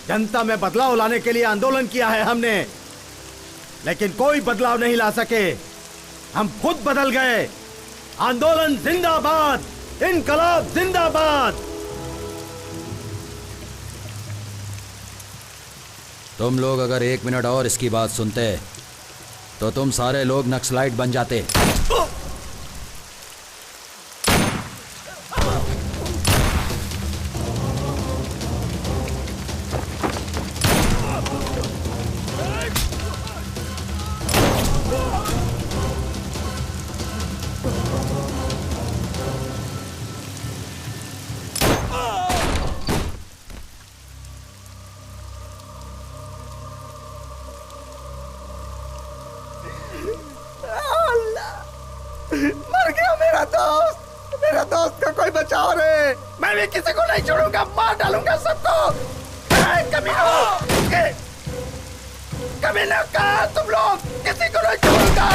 जनता में बदलाव लाने के लिए आंदोलन किया है हमने, लेकिन कोई बदलाव नहीं ला सके। हम खुद बदल गए। आंदोलन जिंदाबाद, इनकलाब जिंदाबाद। तुम लोग अगर 1 मिनट और इसकी बात सुनते तो तुम सारे लोग नक्सलाइट बन जाते। भी किसी को नहीं छोड़ूंगा, मार डालूंगा सबको। कमीना कहा तुम लोग, किसी को नहीं छोड़ूंगा।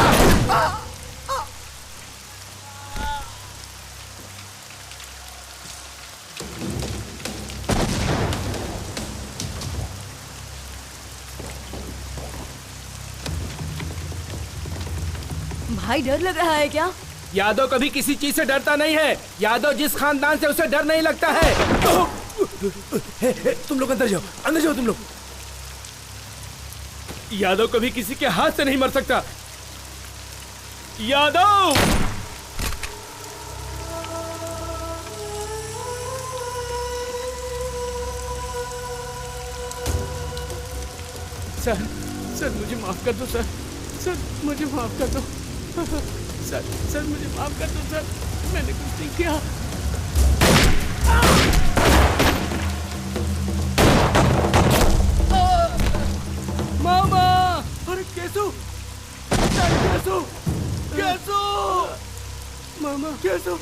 भाई डर लग रहा है क्या? यादव कभी किसी चीज से डरता नहीं है। यादव जिस खानदान से उसे डर नहीं लगता है। तुम लोग अंदर जाओ तुम लोग। यादव कभी किसी के हाथ से नहीं मर सकता। यादव सर मुझे माफ कर दो सर मुझे माफ कर दो सर मुझे माफ कर दो सर, मैंने कुछ नहीं किया। मामा, अरे कैसो मामा कैसो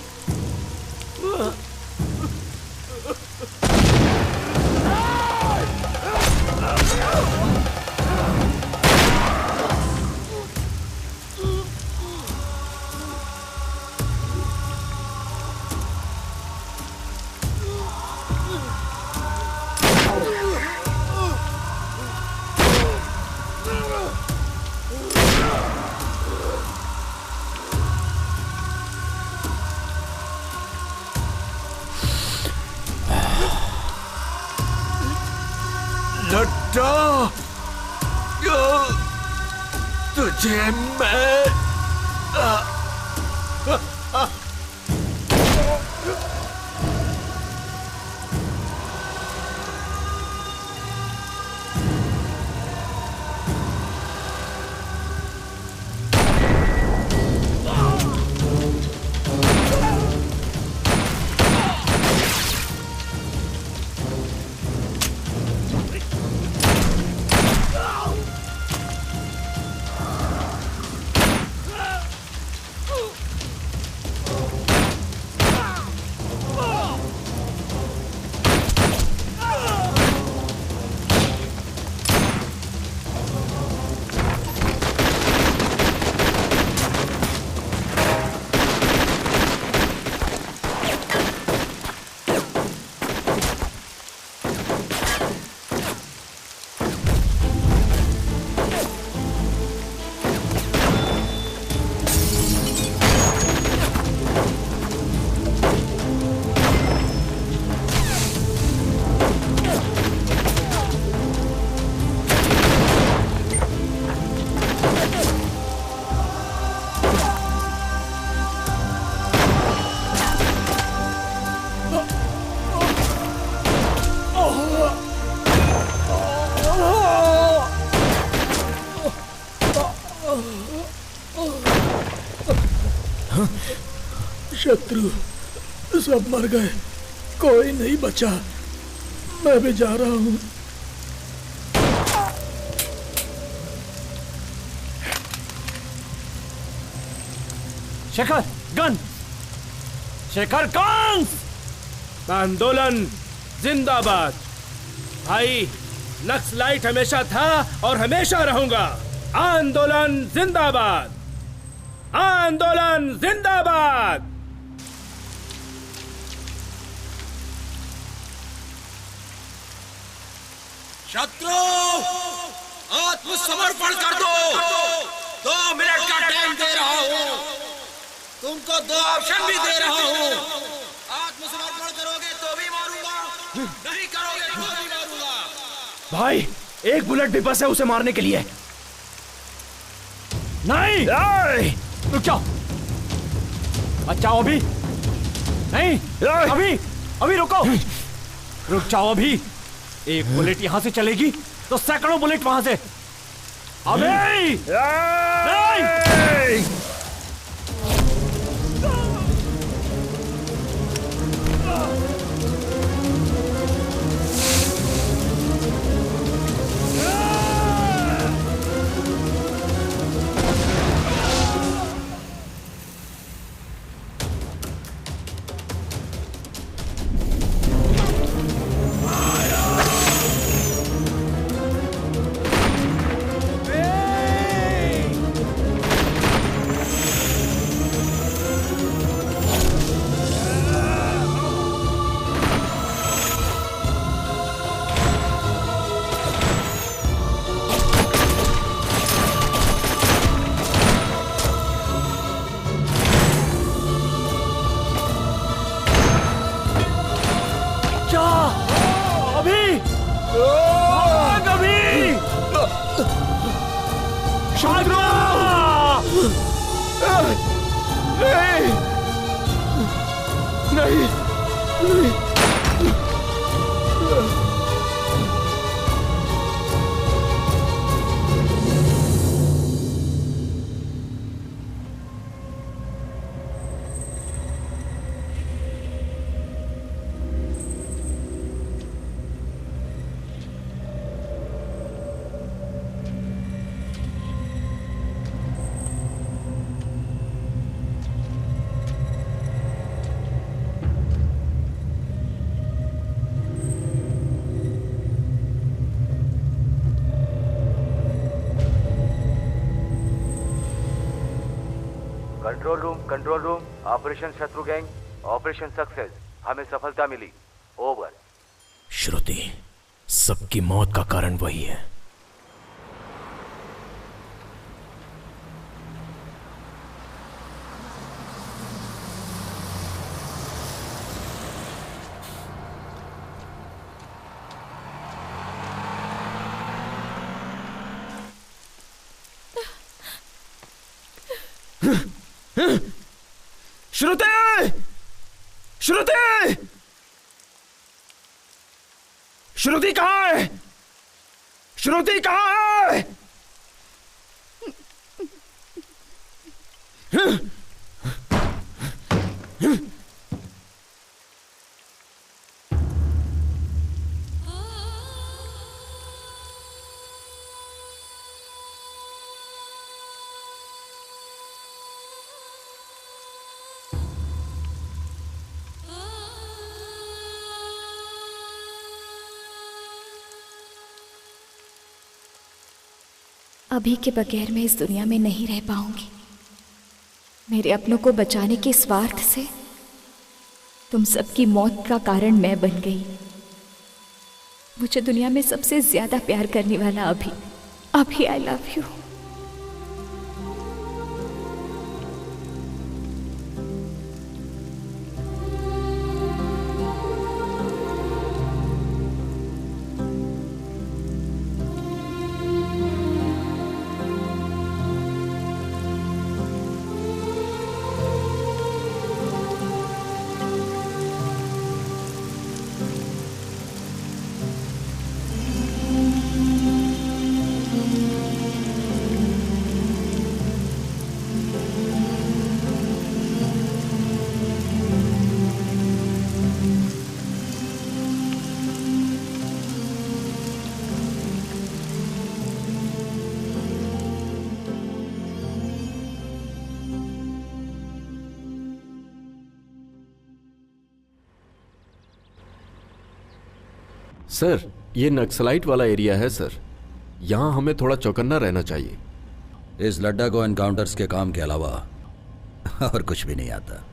तुझे मैं शत्रु सब मर गए, कोई नहीं बचा। मैं भी जा रहा हूँ। Shekhar gun, Shekhar gun. आंदोलन जिंदाबाद। भाई नक्सलाइट हमेशा था और हमेशा रहूंगा। आंदोलन जिंदाबाद, आंदोलन जिंदाबाद। शत्रु आत्मसमर्पण कर दो। 2 मिनट का टाइम दे रहा हूँ, तुमको 2 ऑप्शन भी दे रहा हूँ। आत्मसमर्पण करोगे तो भी मारूंगा, नहीं करोगे तो भी मारूंगा। भाई एक बुलेट भी बस है उसे मारने के लिए। नहीं, रुक जाओ, बचाओ अभी नहीं, अभी रुको, रुक जाओ अभी। एक बुलेट यहां से चलेगी तो सैकड़ों बुलेट वहां से। अभी नहीं। अभी भाग अभी। शत्रु नहीं नहीं कंट्रोल रूम, ऑपरेशन शत्रु गैंग, ऑपरेशन सक्सेस, हमें सफलता मिली, ओवर। श्रुति, सबकी मौत का कारण वही है। श्रुति! श्रुति! श्रुति कहाँ है? श्रुति कहाँ है? अभी के बगैर मैं इस दुनिया में नहीं रह पाऊंगी। मेरे अपनों को बचाने के स्वार्थ से तुम सबकी मौत का कारण मैं बन गई। मुझे दुनिया में सबसे ज्यादा प्यार करने वाला अभी आई लव यू। सर, ये नक्सलाइट वाला एरिया है सर। यहाँ हमें थोड़ा चौकन्ना रहना चाहिए। इस लड्डा को एनकाउंटर्स के काम के अलावा और कुछ भी नहीं आता।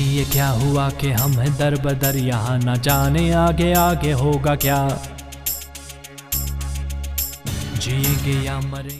ये क्या हुआ कि हम हैं दर बदर यहाँ, न जाने आगे आगे होगा क्या, जिएंगे या मरेंगे।